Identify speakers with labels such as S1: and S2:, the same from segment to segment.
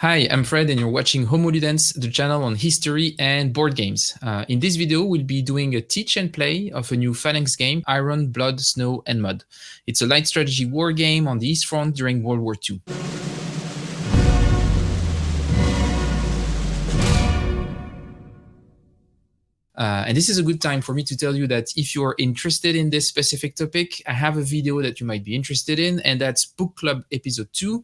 S1: Hi, I'm Fred and you're watching Homo Ludens, the channel on history and board games. In this video, we'll be doing a teach and play of a new Phalanx game, Iron, Blood, Snow and Mud. It's a light strategy war game on the East Front during World War II. And this is a good time for me to tell you that if you're interested in this specific topic, I have a video that you might be interested in, and that's Book Club Episode 2,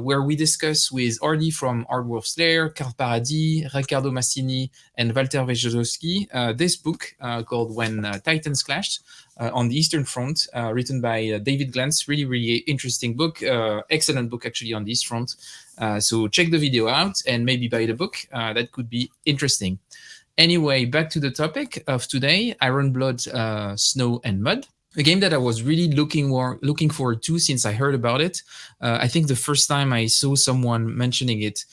S1: where we discuss with Ardy from Ardwolf's Lair, Carl Paradis, Riccardo Massini, and Walter Wejciechowski, this book called When Titans Clashed on the Eastern Front, written by David Glantz. Really interesting book, excellent book actually on the East Front. So check the video out and maybe buy the book. That could be interesting. Anyway, back to the topic of today, Iron, Blood, Snow and Mud. A game that I was really looking forward to since I heard about it. I think the first time I saw someone mentioning it,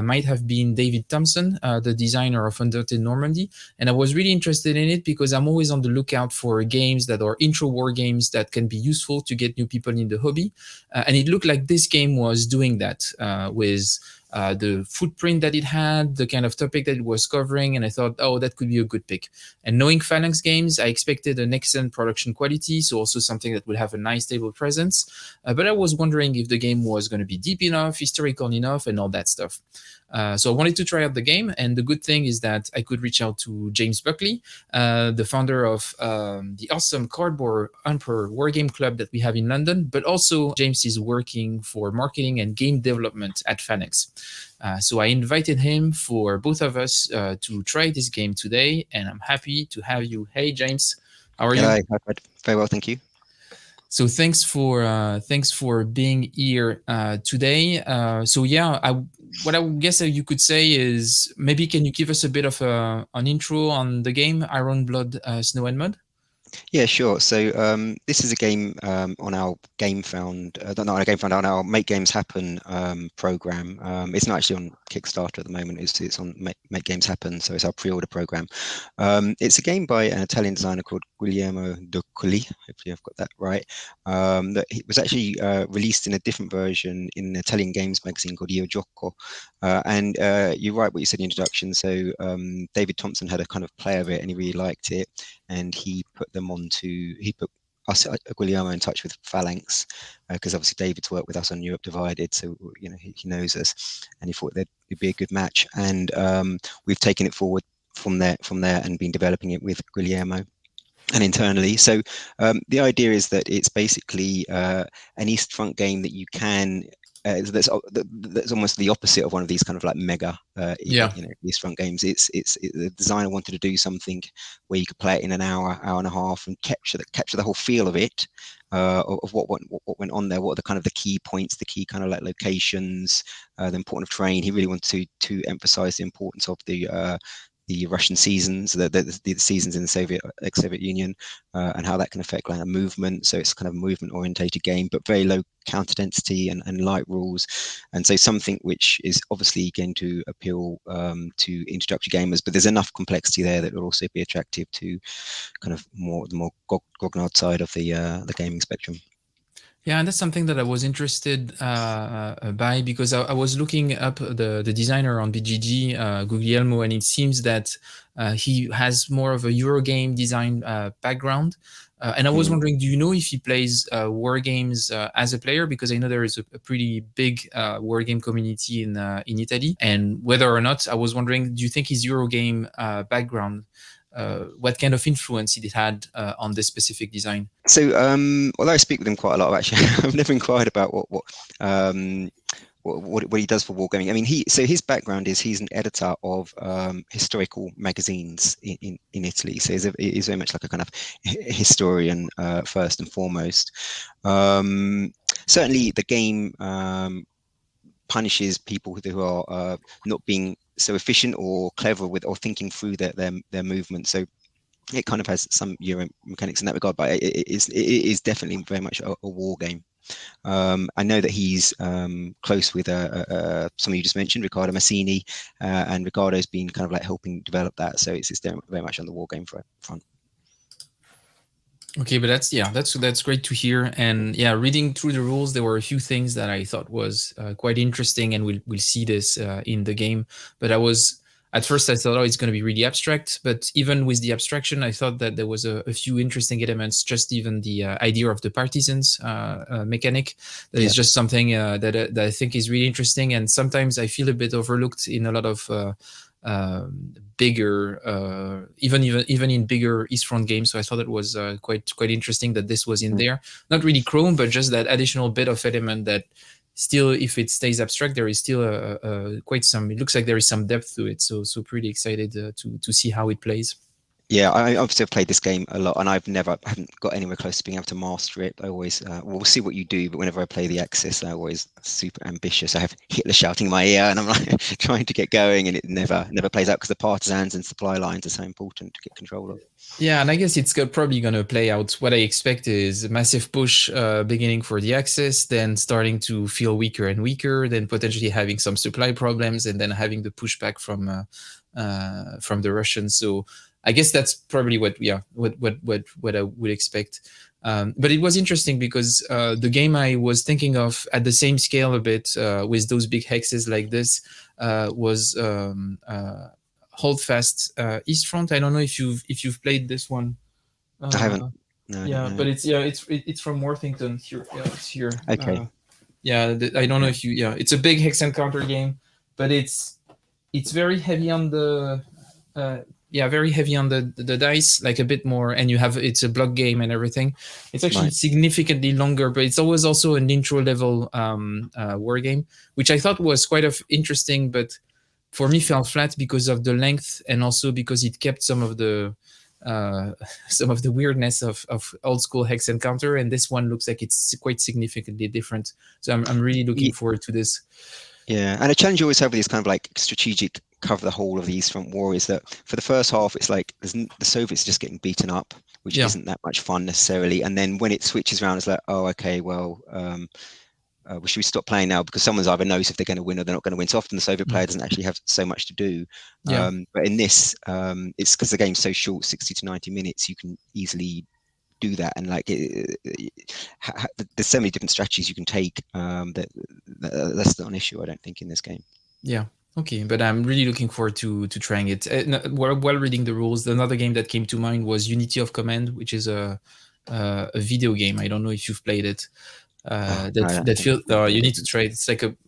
S1: might have been David Thompson, the designer of Untitled Normandy. And I was really interested in it because I'm always on the lookout for games that are intro war games that can be useful to get new people in the hobby. And it looked like this game was doing that with the footprint that it had, the kind of topic that it was covering, and I thought, oh, that could be a good pick. And knowing Phalanx Games, I expected an excellent production quality, so also something that would have a nice table presence. But I was wondering if the game was going to be deep enough, historical enough, and all that stuff. So I wanted to try out the game, and the good thing is that I could reach out to James Buckley, the founder of the awesome Cardboard Emperor Wargame Club that we have in London, but also James is working for marketing and game development at Phalanx. So I invited him for both of us to try this game today, and I'm happy to have you. Hey, James, how are you?
S2: Hi, Fred. Very well, thank you.
S1: So thanks for being here today. So yeah, what I guess you could say is maybe can you give us a bit of an intro on the game Iron, Blood, Snow and Mud?
S2: Yeah, sure. So this is a game on our Game Found, not on a Game Found, on our Make Games Happen program. It's not actually on Kickstarter at the moment. It's on Make Games Happen, so it's our pre-order program. It's a game by an Italian designer called Guglielmo Doccoli. Hopefully, I've got that right. That it was actually released in a different version in an Italian games magazine called Io Gioco. And you're right what you said in the introduction. So David Thompson had a kind of play of it, and he really liked it. And he put us, Guglielmo, in touch with Phalanx, because obviously David's worked with us on Europe Divided, so you know he knows us, and he thought that it'd be a good match. And we've taken it forward from there, and been developing it with Guglielmo and internally. So the idea is that it's basically an East Front game that you can. That's almost the opposite of one of these kind of like mega, East Front games. The designer wanted to do something where you could play it in an hour and a half, and capture the whole feel of it, of what went on there, what are the kind of the key points, the key kind of like locations, the importance of terrain. He really wanted to emphasize the importance of the Russian seasons, the seasons in the ex-Soviet Union, and how that can affect like a movement. So it's kind of a movement-orientated game, but very low counter density and light rules. And so something which is obviously going to appeal to introductory gamers, but there's enough complexity there that will also be attractive to kind of the more grognard side of the gaming spectrum.
S1: Yeah, and that's something that I was interested by because I was looking up the designer on BGG, Guglielmo, and it seems that he has more of a Eurogame design background. And I was wondering, do you know if he plays war games as a player? Because I know there is a pretty big war game community in Italy. And whether or not, I was wondering, do you think his Eurogame background, what kind of influence it had on this specific design?
S2: So, although I speak with him quite a lot, actually, I've never inquired about what he does for wargaming. I mean, his background is he's an editor of historical magazines in Italy. So he's very much like a kind of historian first and foremost. Certainly, the game punishes people who are not being so efficient or clever with or thinking through their movement. So it kind of has some Euro mechanics in that regard, but it is definitely very much a war game. I know that he's close with somebody you just mentioned, Riccardo Massini, and Riccardo's been kind of like helping develop that. So it's very much on the war game front.
S1: Okay, but that's great to hear. And yeah, reading through the rules, there were a few things that I thought was quite interesting, and we'll see this in the game. But I was at first I thought, oh, it's going to be really abstract. But even with the abstraction, I thought that there was a few interesting elements. Just even the idea of the partisans mechanic, that is
S2: Yeah.
S1: just something that I think is really interesting. And sometimes I feel a bit overlooked in a lot of bigger, even in bigger East Front games. So I thought it was quite interesting that this was in
S2: Mm.
S1: there. Not really Chrome, but just that additional bit of element that still, if it stays abstract, there is still quite some. It looks like there is some depth to it. So pretty excited to see how it plays.
S2: Yeah, I obviously have played this game a lot, and I haven't got anywhere close to being able to master it. I always, we'll see what you do, but whenever I play the Axis, I'm always super ambitious. I have Hitler shouting in my ear, and I'm like trying to get going, and it never plays out because the partisans and supply lines are so important to get control of.
S1: Yeah, and I guess it's probably going to play out. What I expect is a massive push beginning for the Axis, then starting to feel weaker and weaker, then potentially having some supply problems, and then having the pushback from the Russians. So I guess that's probably what I would expect. But it was interesting because the game I was thinking of at the same scale a bit with those big hexes like this was Holdfast East Front. I don't know if you've played this one.
S2: I haven't.
S1: Uh,
S2: No, I don't
S1: yeah,
S2: know
S1: but
S2: it.
S1: it's from Worthington. Here, yeah, it's here.
S2: Okay.
S1: Yeah, I don't know
S2: Yeah.
S1: if you. Yeah, it's a big Hex and Counter game, but it's very heavy on the. Uh, yeah, very heavy on the dice, like a bit more, and it's a block game and everything. It's actually
S2: Right.
S1: significantly longer, but it's always also an intro level war game, which I thought was quite of interesting, but for me fell flat because of the length and also because it kept uh, some of the weirdness of old school Hex and Counter, and this one looks like it's quite significantly different. So I'm really looking forward to this.
S2: Yeah, and a challenge you always have with these kind of like strategic cover the whole of the East Front War is that for the first half, it's like the Soviets are just getting beaten up, which
S1: Yeah.
S2: isn't that much fun necessarily. And then when it switches around, it's like, oh, okay, well, should we stop playing now because someone's either knows if they're going to win or they're not going to win. So often the Soviet player doesn't actually have so much to do.
S1: Yeah.
S2: But in this, it's because the game's so short, 60 to 90 minutes, you can easily do that, and like there's so many different strategies you can take that's not an issue, I don't think, in this game.
S1: Yeah. Okay, but I'm really looking forward to trying it. While reading the rules, another game that came to mind was Unity of Command, which is a video game. I don't know if you've played it. That feels you need to try it.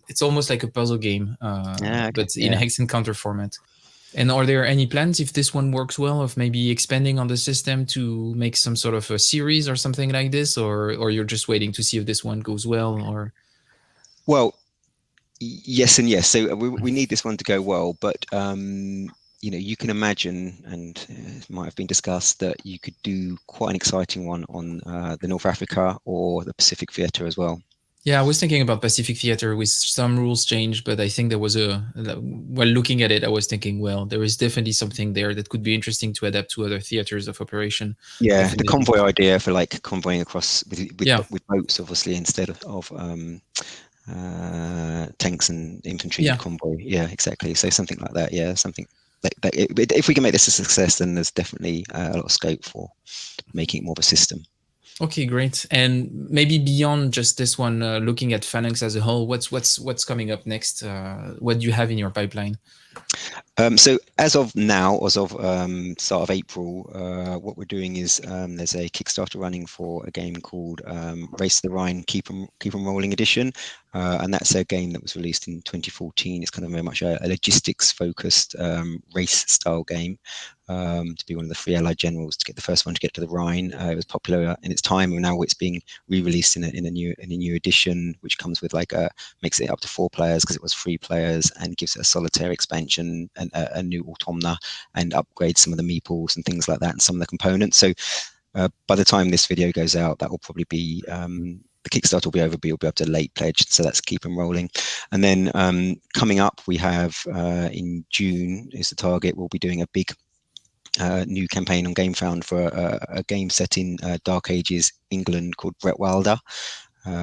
S1: It's almost like a puzzle game,
S2: Yeah, okay.
S1: but in Hex and Counter format. And are there any plans, if this one works well, of maybe expanding on the system to make some sort of a series or something like this, or you're just waiting to see if this one goes well? Or
S2: Well, yes and yes. So we need this one to go well, but you can imagine, and it might have been discussed, that you could do quite an exciting one on the North Africa or the Pacific Theatre as well.
S1: yeah, I was thinking about Pacific Theater with some rules changed, but I think there was while looking at it, I was thinking, well, there is definitely something there that could be interesting to adapt to other theaters of operation.
S2: Yeah, the
S1: Definitely.
S2: convoy idea for like convoying across with
S1: Yeah.
S2: boats, obviously, instead of tanks and infantry
S1: Yeah.
S2: convoy. Yeah, exactly. So something like that. Yeah, something like that. If we can make this a success, then there's definitely a lot of scope for making it more of a system.
S1: Okay, great. And maybe beyond just this one, looking at Phalanx as a whole, what's coming up next? What do you have in your pipeline?
S2: So as of now, as of start of April, what we're doing is there's a Kickstarter running for a game called Race to the Rhine Keep 'em Rolling Edition, and that's a game that was released in 2014. It's kind of very much a logistics focused race style game. To be one of the three Allied generals to get the first one to get to the Rhine. It was popular in its time, and now it's being re-released in a new edition, which comes with makes it up to 4 players because it was 3 players, and gives it a solitaire expansion and a new automna, and upgrades some of the meeples and things like that, and some of the components. So by the time this video goes out, that will probably be the Kickstarter will be over, but you'll be able to late pledge. So that's keep them rolling. And then coming up, we have in June is the target. We'll be doing a big new campaign on GameFound for a game set in Dark Ages England called Brett Wilder.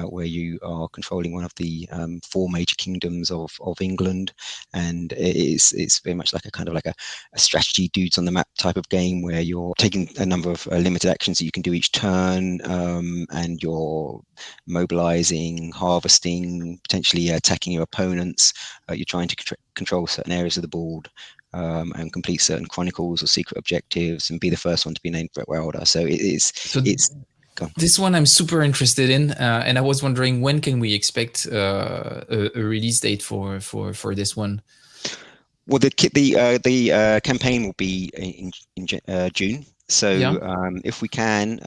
S2: where you are controlling one of the 4 major kingdoms of England, and it's very much like a kind of like a strategy dudes on the map type of game where you're taking a number of limited actions that you can do each turn, and you're mobilizing, harvesting, potentially attacking your opponents. You're trying to control certain areas of the board. And complete certain chronicles or secret objectives, and be the first one to be named Brett Wilder. So it's
S1: this one I'm super interested in, and I was wondering, when can we expect a release date for this one?
S2: Well, the campaign will be in June. So
S1: Yeah.
S2: if we can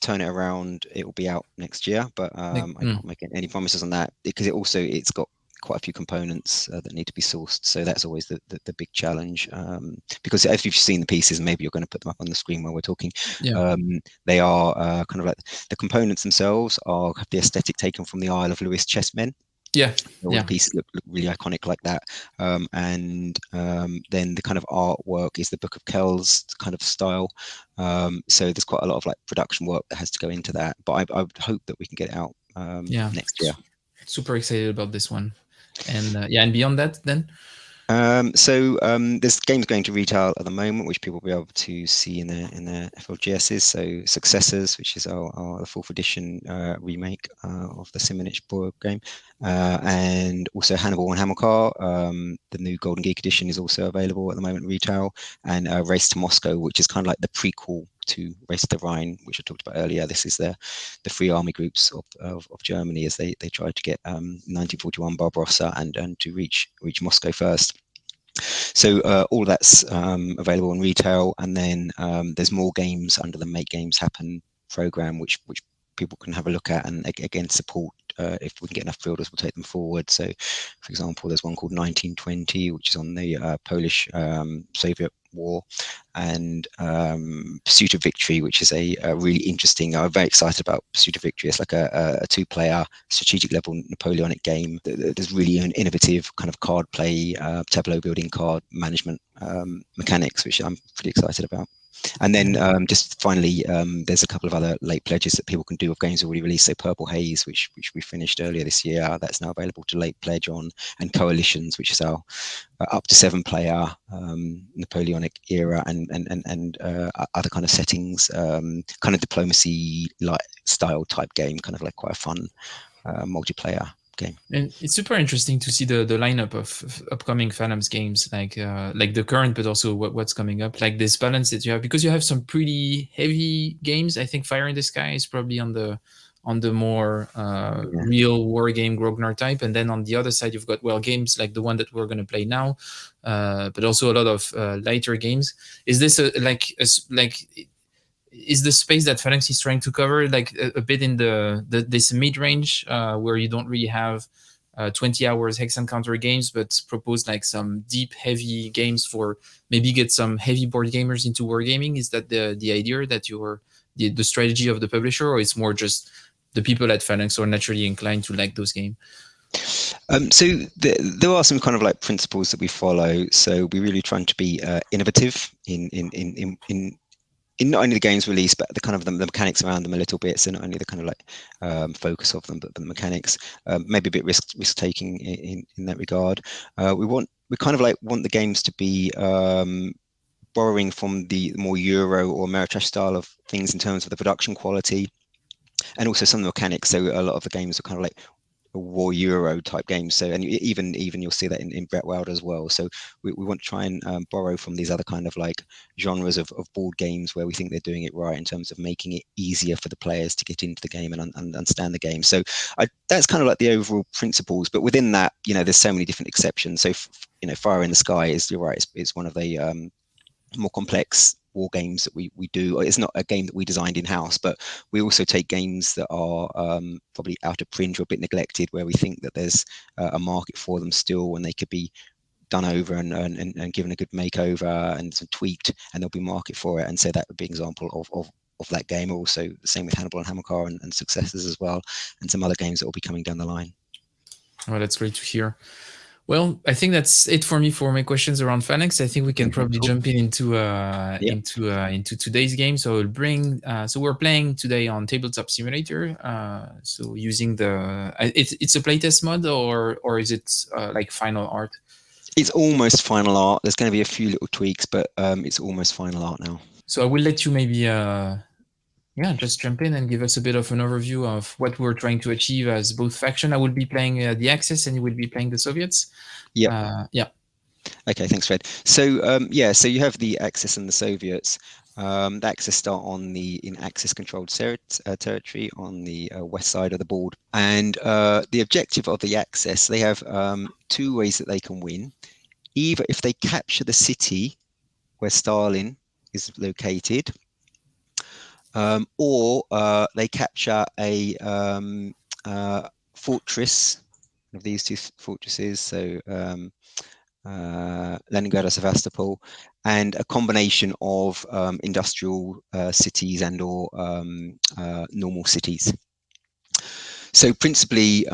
S2: turn it around, it will be out next year. But I can't make any promises on that, because it's got quite a few components that need to be sourced. So that's always the big challenge, because if you've seen the pieces, maybe you're going to put them up on the screen while we're talking.
S1: Yeah.
S2: They are kind of like, the components themselves have the aesthetic taken from the Isle of Lewis chessmen.
S1: Yeah.
S2: All the pieces look really iconic like that. And then the kind of artwork is the Book of Kells kind of style. So there's quite a lot of like production work that has to go into that. But I would hope that we can get it out next year.
S1: Super excited about this one. And and beyond that then?
S2: So there's games going to retail at the moment, which people will be able to see in their FLGSs. So Successors, which is the 4th edition remake of the Simonich board game, and also Hannibal and Hamilcar. The new Golden Geek edition is also available at the moment retail, and Race to Moscow, which is kind of like the prequel to Race to the Rhine, which I talked about earlier. This is the free army groups of Germany as they tried to get 1941 Barbarossa and to reach Moscow first. So all that's available in retail, and then there's more games under the Make Games Happen program, which people can have a look at and again support. If we can get enough builders, we'll take them forward. So, for example, there's one called 1920, which is on the Polish-Soviet War, and Pursuit of Victory, which is a really interesting. I'm very excited about Pursuit of Victory. It's like a 2-player strategic level Napoleonic game. There's really an innovative kind of card play, tableau building, card management mechanics, which I'm pretty excited about. And then just finally, there's a couple of other late pledges that people can do of games already released. So Purple Haze, which we finished earlier this year, that's now available to late pledge on, and Coalitions, which is our up to 7-player Napoleonic era and other kind of settings, kind of diplomacy like style type game, kind of like quite a fun multiplayer game.
S1: And it's super interesting to see the lineup of upcoming Phalanx games, like the current, but also what's coming up, like this balance that you have, because you have some pretty heavy games. I think Fire in the Sky is probably on the more real war game Grosvenor type, and then on the other side you've got games like the one that we're going to play now, but also a lot of lighter games. Is this is the space that Phalanx is trying to cover like a bit in this mid-range where you don't really have 20 hours Hex and Counter games, but propose like some deep, heavy games for maybe get some heavy board gamers into wargaming? Is that the idea, that you're the strategy of the publisher, or it's more just the people at Phalanx are naturally inclined to like those games?
S2: So there are some kind of like principles that we follow. So we're really trying to be innovative in not only the games released, but the kind of the mechanics around them a little bit. So not only the kind of like focus of them, but the mechanics. Maybe a bit risk taking in that regard. We kind of like want the games to be borrowing from the more Euro or Ameritrash style of things in terms of the production quality, and also some of the mechanics. So a lot of the games are kind of like war Euro type games. So, and even you'll see that in Brett Wilder as well. So we want to try and borrow from these other kind of like genres of board games where we think they're doing it right in terms of making it easier for the players to get into the game and understand the game. So that's kind of like the overall principles. But within that, there's so many different exceptions. So Fire in the Sky is, you're right, it's one of the more complex war games that we do. It's not a game that we designed in-house, but we also take games that are probably out of print or a bit neglected, where we think that there's a market for them still, when they could be done over and given a good makeover and some tweaked, and there'll be market for it. And so that would be an example of that game. Also the same with Hannibal and Hamilcar and Successors as well, and some other games that will be coming down the line.
S1: Well, that's great to hear. Well, I think that's it for me for my questions around Phalanx. I think we can probably
S2: Cool.
S1: jump in into
S2: Yeah.
S1: into today's game. So I'll bring. So we're playing today on Tabletop Simulator. So using the it's a playtest mod, or is it like final art?
S2: It's almost final art. There's going to be a few little tweaks, but it's almost final art now.
S1: So I will let you maybe just jump in and give us a bit of an overview of what we're trying to achieve as both faction. I will be playing the Axis, and you will be playing the Soviets.
S2: Yep.
S1: Yeah.
S2: Okay, thanks, Fred. So so you have the Axis and the Soviets. The Axis start on in Axis-controlled territory on the west side of the board, and the objective of the Axis, they have two ways that they can win. Either if they capture the city where Stalin is located, or they capture a fortress of these two fortresses. So Leningrad or Sevastopol, and a combination of industrial cities and or normal cities. So principally,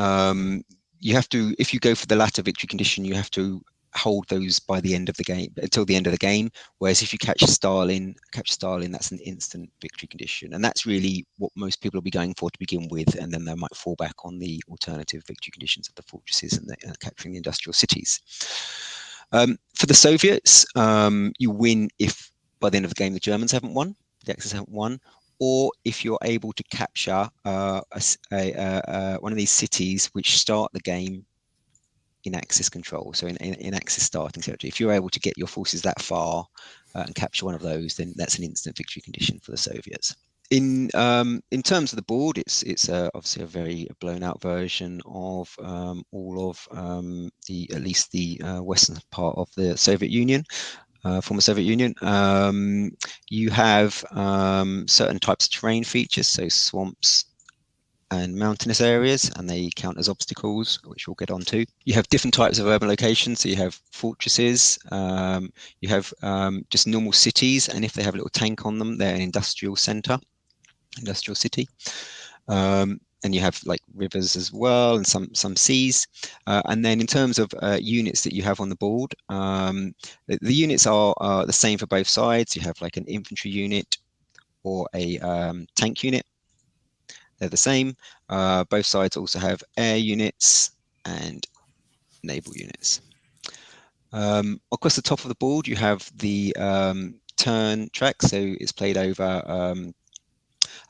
S2: you have to, if you go for the latter victory condition, you have to hold those by the end of the game, until the end of the game. Whereas if you catch Stalin, that's an instant victory condition, and that's really what most people will be going for to begin with, and then they might fall back on the alternative victory conditions of the fortresses and capturing the industrial cities. For the Soviets, you win if by the end of the game the Germans haven't won, the Axis haven't won, or if you're able to capture one of these cities which start the game in Axis control, so in Axis starting territory. If you're able to get your forces that far and capture one of those, then that's an instant victory condition for the Soviets. In terms of the board, it's obviously a very blown out version of all of at least the western part of the Soviet Union. Former Soviet Union. You have certain types of terrain features, so swamps and mountainous areas, and they count as obstacles, which we'll get onto. You have different types of urban locations, so you have fortresses, you have just normal cities, and if they have a little tank on them, they're an industrial center, industrial city. And you have like rivers as well, and some seas. And then in terms of units that you have on the board, the units are the same for both sides. You have like an infantry unit or a tank unit. They're the same. Both sides also have air units and naval units. Across the top of the board, you have the turn track, so it's played over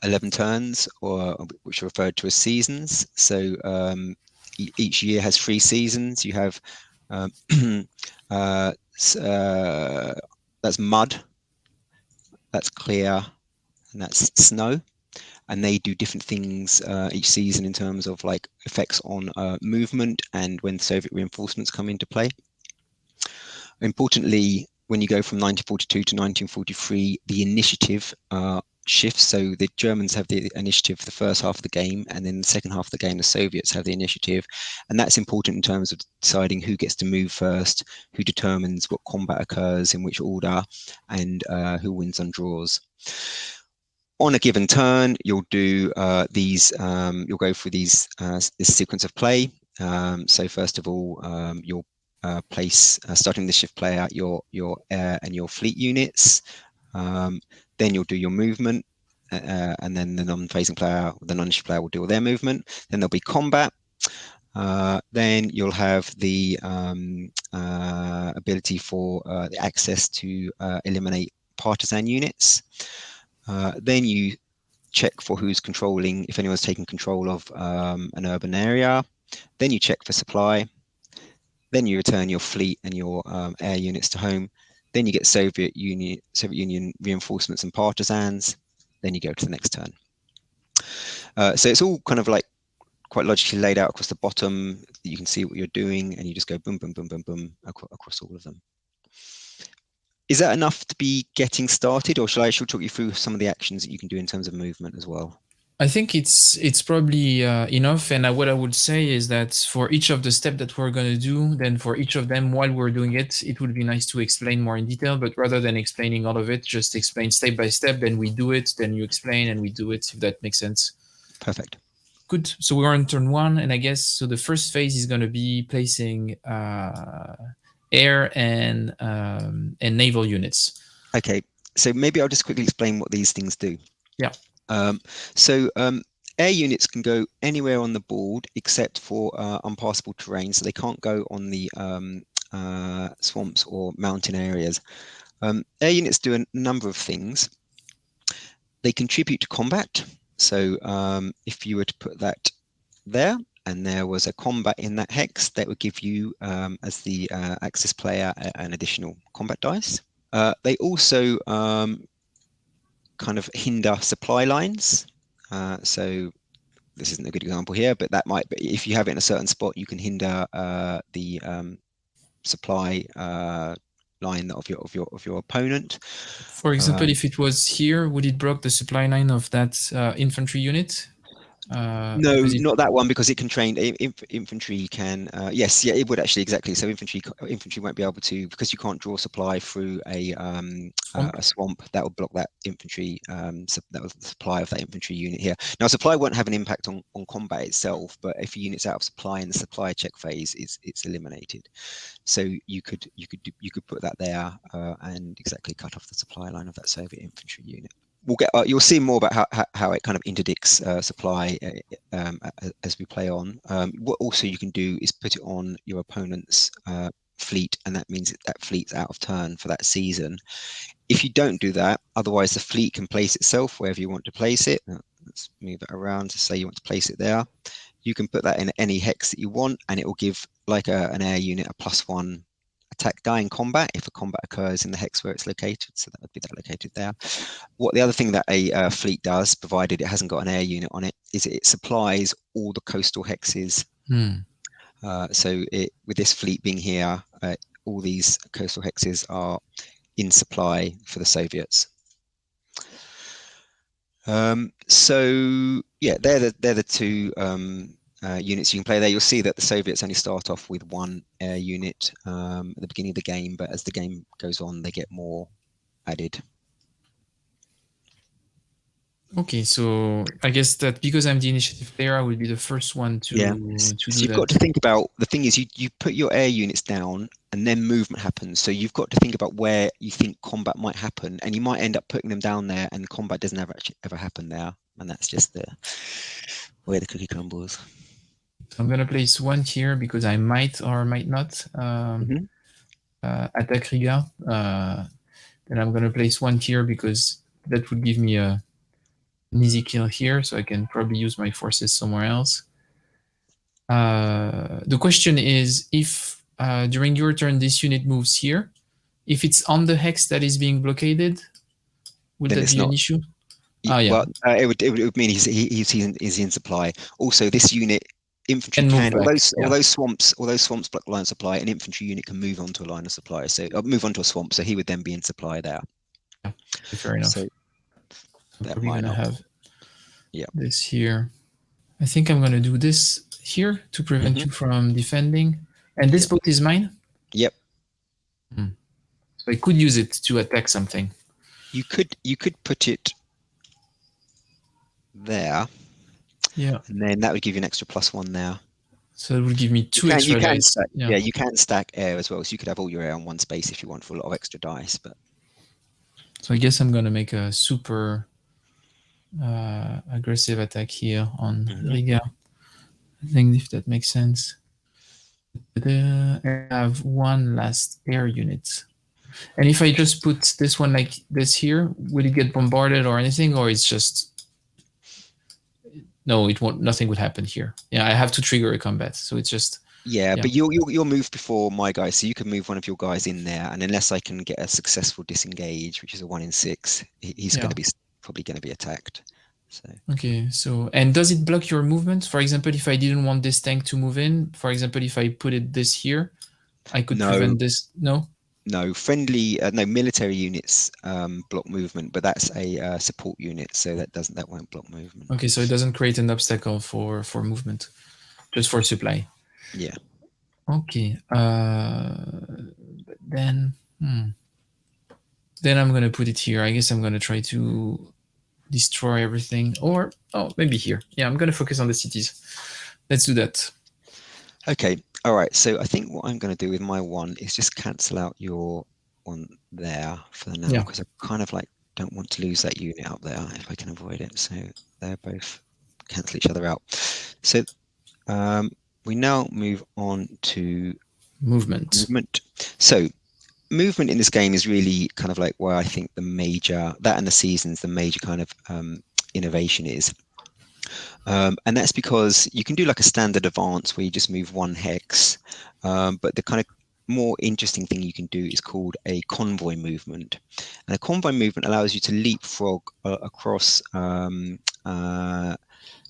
S2: 11 turns, or which are referred to as seasons. So each year has 3 seasons. You have that's mud, that's clear, and that's snow. And they do different things each season in terms of like effects on movement and when Soviet reinforcements come into play. Importantly, when you go from 1942 to 1943, the initiative shifts. So the Germans have the initiative for the first half of the game, and then the second half of the game, the Soviets have the initiative. And that's important in terms of deciding who gets to move first, who determines what combat occurs in which order, and who wins on draws. On a given turn, you'll do you'll go through this sequence of play. So first of all, you'll place, starting the shift player, your air and your fleet units. Then you'll do your movement, and then the non-phasing player, the non-shift player will do all their movement. Then there'll be combat. Then you'll have the ability for the access to eliminate partisan units. Then you check for who's controlling, if anyone's taking control of an urban area. Then you check for supply. Then you return your fleet and your air units to home. Then you get Soviet Union reinforcements and partisans. Then you go to the next turn. So it's all kind of like quite logically laid out across the bottom. You can see what you're doing, and you just go boom, boom, boom, boom, boom across all of them. Is that enough to be getting started, or shall I talk you through some of the actions that you can do in terms of movement as well?
S1: I think it's probably enough. And what I would say is that for each of the steps that we're going to do, then for each of them while we're doing it, it would be nice to explain more in detail. But rather than explaining all of it, just explain step by step. Then we do it, then you explain, and we do it, if that makes sense.
S2: Perfect.
S1: good. So we're on turn 1, and I guess so. The first phase is going to be placing air and naval units.
S2: Okay, so maybe I'll just quickly explain what these things do.
S1: Yeah.
S2: So air units can go anywhere on the board except for unpassable terrain, so they can't go on the swamps or mountain areas. Air units do a number of things. They contribute to combat. So if you were to put that there, and there was a combat in that hex, that would give you, as the Axis player, an additional combat dice. They also kind of hinder supply lines. So this isn't a good example here, but that might be, if you have it in a certain spot, you can hinder the supply line of your opponent.
S1: For example, if it was here, would it block the supply line of that infantry unit?
S2: No, not that one, because it can train infantry can yes, yeah, it would actually, exactly. So infantry won't be able to, because you can't draw supply through a swamp. That would block that infantry, so that was the supply of that infantry unit here. Now supply won't have an impact on combat itself, but if a unit's out of supply in the supply check phase, it's eliminated. So you could put that there and exactly cut off the supply line of that Soviet infantry unit. We'll get you'll see more about how it kind of interdicts supply as we play on. What also you can do is put it on your opponent's fleet, and that means that fleet's out of turn for that season. If you don't do that, otherwise the fleet can place itself wherever you want to place it. Let's move it around to say you want to place it there. You can put that in any hex that you want, and it will give, like an air unit, a +1 attack die in combat if a combat occurs in the hex where it's located. So that would be that located there. What the other thing that a fleet does, provided it hasn't got an air unit on it, is it supplies all the coastal hexes. So with this fleet being here, all these coastal hexes are in supply for the Soviets. So yeah, they're the two units you can play there. You'll see that the Soviets only start off with one air unit at the beginning of the game, but as the game goes on, they get more added.
S1: Okay, so I guess that because I'm the initiative player, I will be the first one to do
S2: you've
S1: that.
S2: got to think about, the thing is, you put your air units down and then movement happens. So you've got to think about where you think combat might happen, and you might end up putting them down there and combat doesn't ever happen there. And that's just where the cookie crumbles.
S1: So I'm going to place one here because I might or might not attack Riga. Then I'm going to place one here because that would give me an easy kill here, so I can probably use my forces somewhere else. The question is, if during your turn this unit moves here, if it's on the hex that is being blockaded, would that be an issue?
S2: Well, it would mean he's in supply. Also, this unit, infantry can, although swamps block line of supply, an infantry unit can move onto a line of supply, so move onto a swamp, so he would then be in supply there.
S1: Yeah, fair enough. So that might not have this here. I think I'm gonna do this here to prevent you from defending. And this boat is mine?
S2: Yep.
S1: So I could use it to attack something.
S2: You could put it there.
S1: Yeah.
S2: And then that would give you an extra +1 there.
S1: So it would give me two extra dice.
S2: Stack, yeah, you can stack air as well. So you could have all your air on one space if you want, for a lot of extra dice. But
S1: so I guess I'm gonna make a super aggressive attack here on Riga. I think if that makes sense. I have one last air unit. And if I just put this one like this here, will it get bombarded or anything, or it's just no? It won't. Nothing would happen here. Yeah, I have to trigger a combat, so it's just
S2: but you'll move before my guys, so you can move one of your guys in there, and unless I can get a successful disengage, which is a 1 in 6, he's going to be probably going to be attacked. So
S1: okay, so and does it block your movement? For example, if I didn't want this tank to move in, for example, if I put it this here, I could prevent this. No.
S2: No, military units block movement, but that's a support unit, so that won't block movement.
S1: Okay, so it doesn't create an obstacle for movement, just for supply.
S2: Yeah.
S1: Okay. But then I'm gonna put it here. I guess I'm gonna try to destroy everything. Or, oh, maybe here. Yeah, I'm going to focus on the cities. Let's do that.
S2: Okay, all right. So I think what I'm going to do with my one is just cancel out your one there for the now, because I kind of like don't want to lose that unit up there if I can avoid it. So they're both cancel each other out. So we now move on to
S1: movement.
S2: So movement in this game is really kind of like where I think the major, that and the seasons, the major kind of innovation is. And that's because you can do like a standard advance where you just move one hex, but the kind of more interesting thing you can do is called a convoy movement. And a convoy movement allows you to leapfrog across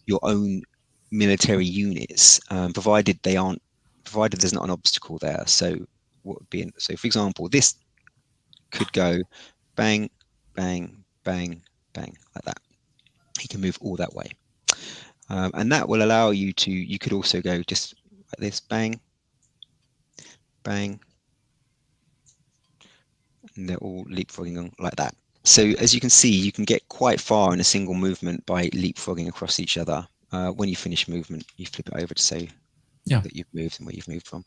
S2: your own military units, provided there's not an obstacle there. So what would be so for example, this could go bang, bang, bang, bang, like that. He can move all that way. And that will allow you to, you could also go just like this, bang, bang, and they're all leapfrogging on like that. So as you can see, you can get quite far in a single movement by leapfrogging across each other. When you finish movement, you flip it over to say that you've moved and where you've moved from.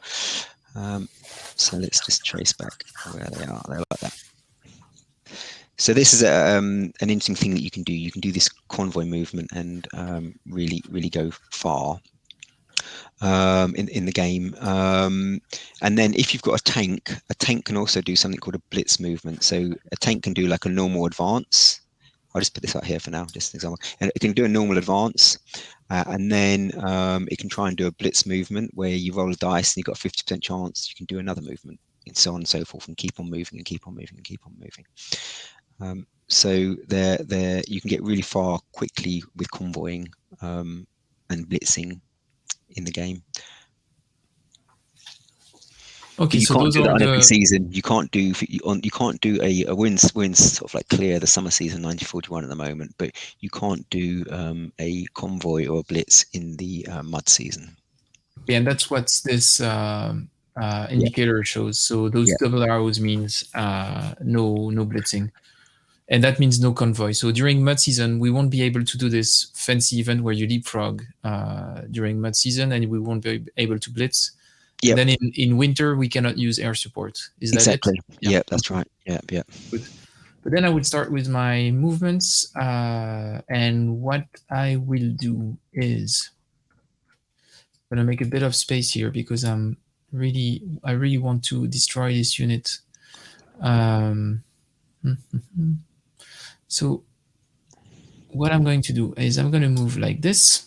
S2: So let's just trace back where they are. They're like that. So this is an interesting thing that you can do. You can do this convoy movement and really, really go far in the game. And then if you've got a tank can also do something called a blitz movement. So a tank can do like a normal advance. I'll just put this out here for now, just an example. And it can do a normal advance, and then it can try and do a blitz movement where you roll a dice and you've got a 50% chance you can do another movement, and so on and so forth, and keep on moving and keep on moving and keep on moving. So there you can get really far quickly with convoying and blitzing in the game.
S1: Okay,
S2: you
S1: so
S2: can't
S1: those
S2: do that
S1: are
S2: on every
S1: the
S2: season. You can't do a wins sort of like clear the summer season 1941 at the moment, but you can't do a convoy or a blitz in the mud season.
S1: okay, and that's what this indicator shows. So those double arrows means no blitzing, and that means no convoy. So during mud season, we won't be able to do this fancy event where you leapfrog during mud season, and we won't be able to blitz.
S2: Yep.
S1: And then in winter, we cannot use air support. Is that
S2: Exactly.
S1: it?
S2: Yeah, that's right. Yeah.
S1: Good. But then I would start with my movements, and what I will do is I'm gonna make a bit of space here because I really want to destroy this unit. So what I'm going to do is I'm going to move like this.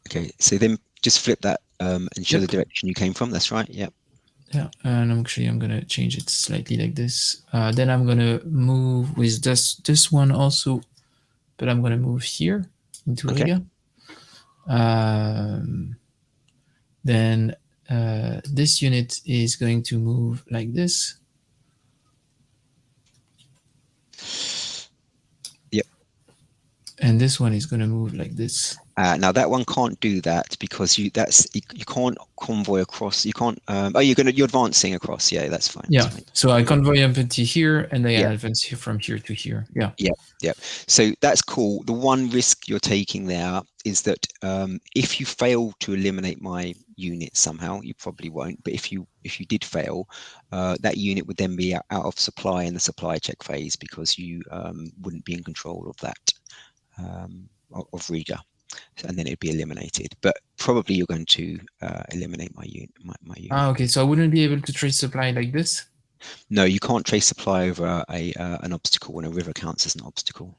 S2: Okay, so then just flip that and show the direction you came from. That's right. Yep.
S1: Yeah, and actually I'm going to change it slightly like this. Then I'm going to move with this one also, but I'm going to move here into Riga. Then this unit is going to move like this.
S2: Yep.
S1: And this one is going to move like this.
S2: Now that one can't do that because you can't convoy across. You can't. You're advancing across. Yeah, that's fine.
S1: Yeah.
S2: That's fine.
S1: So I convoy empty here, and they advance here from here to here. Yeah.
S2: Yeah. So that's cool. The one risk you're taking there is that if you fail to eliminate my unit somehow, you probably won't. But if you did fail, that unit would then be out of supply in the supply check phase because you wouldn't be in control of that of Riga. And then it'd be eliminated. But probably you're going to eliminate my unit. My unit.
S1: Okay. So I wouldn't be able to trace supply like this?
S2: No, you can't trace supply over an obstacle when a river counts as an obstacle.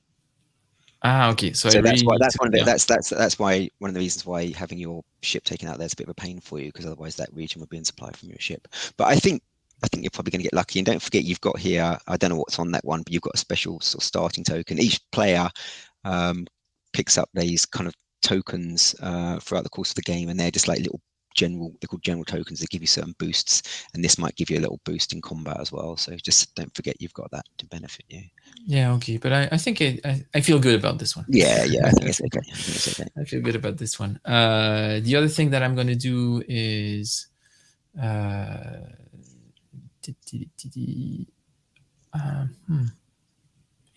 S1: Okay. So
S2: that's why that's why one of the reasons why having your ship taken out there is a bit of a pain for you, because otherwise that region would be in supply from your ship. But I think you're probably going to get lucky. And don't forget, you've got here, I don't know what's on that one, but you've got a special sort of starting token. Each player picks up these kind of tokens throughout the course of the game, and they're just like they're called general tokens that give you certain boosts, and this might give you a little boost in combat as well. So just don't forget you've got that to benefit you.
S1: Yeah, okay, but I think I feel good about this one.
S2: Yeah, I think it's okay.
S1: I feel good about this one. The other thing that I'm going to do is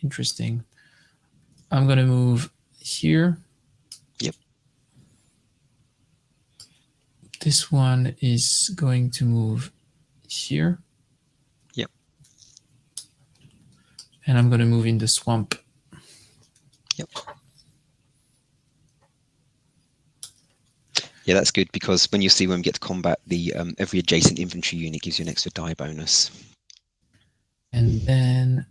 S1: interesting. I'm going to move here.
S2: Yep.
S1: This one is going to move here.
S2: Yep.
S1: And I'm going to move in the swamp.
S2: Yep. Yeah, that's good because when you see when we get to combat, the every adjacent infantry unit gives you an extra die bonus.
S1: And then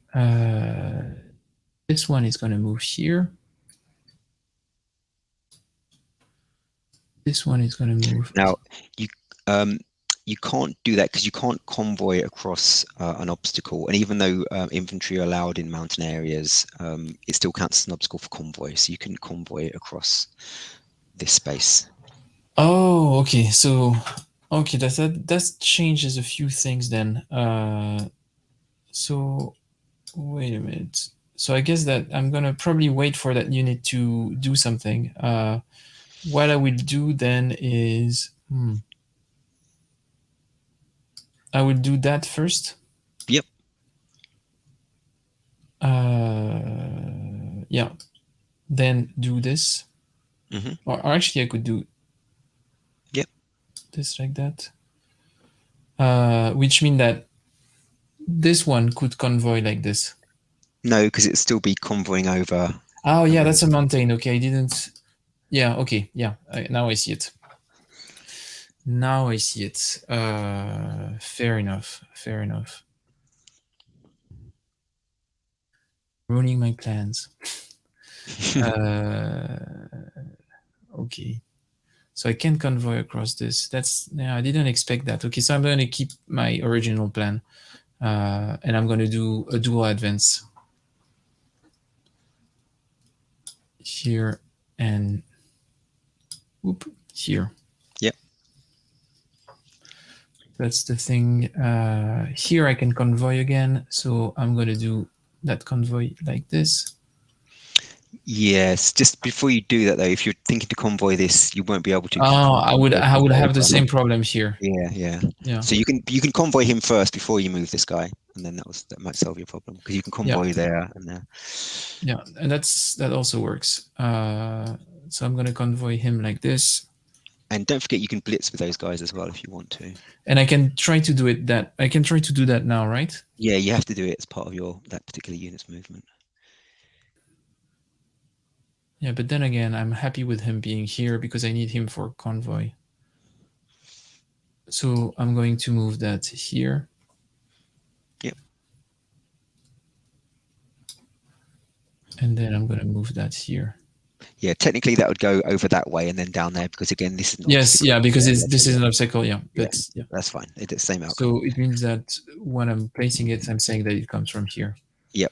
S1: this one is going to move here. This one is going to move.
S2: Now, you can't do that because you can't convoy across an obstacle. And even though infantry are allowed in mountain areas, it still counts as an obstacle for convoy. So you can convoy across this space.
S1: Oh, okay. So, okay, that changes a few things then. So, wait a minute. So I guess that I'm gonna probably wait for that unit to do something. What I will do then is, I will do that first.
S2: Yep.
S1: Yeah. Then do this. Or actually, I could do.
S2: Yep.
S1: This like that. Which means that this one could convoy like this.
S2: No, because it'd still be convoying over.
S1: Oh yeah, that's a mountain. Okay, I didn't. Yeah. Okay. Yeah. Now I see it. Now I see it. Fair enough. Fair enough. Ruining my plans. Okay. So I can convoy across this. That's, yeah, I didn't expect that. Okay, so I'm going to keep my original plan. And I'm going to do a dual advance here and whoop, here.
S2: Yep.
S1: That's the thing. Here I can convoy again. So I'm going to do that convoy like this.
S2: Yes, just before you do that though, if you're thinking to convoy this, you won't be able to.
S1: Oh, I would have the same problem here.
S2: Yeah. So you can convoy him first before you move this guy, and then that might solve your problem because you can convoy there and there.
S1: Yeah, and that also works. So I'm gonna convoy him like this.
S2: And don't forget you can blitz with those guys as well if you want to.
S1: And I can try to do it that I can try to do that now, right?
S2: Yeah, you have to do it as part of that particular unit's movement.
S1: Yeah, but then again, I'm happy with him being here because I need him for convoy. So I'm going to move that here.
S2: Yep.
S1: And then I'm going to move that here.
S2: Yeah, technically that would go over that way and then down there because again, this is an
S1: yes,
S2: obstacle.
S1: Yeah, because this is an obstacle. Yeah, but
S2: yeah, that's fine. It's the same outcome.
S1: So it means that when I'm placing it, I'm saying that it comes from here.
S2: Yep.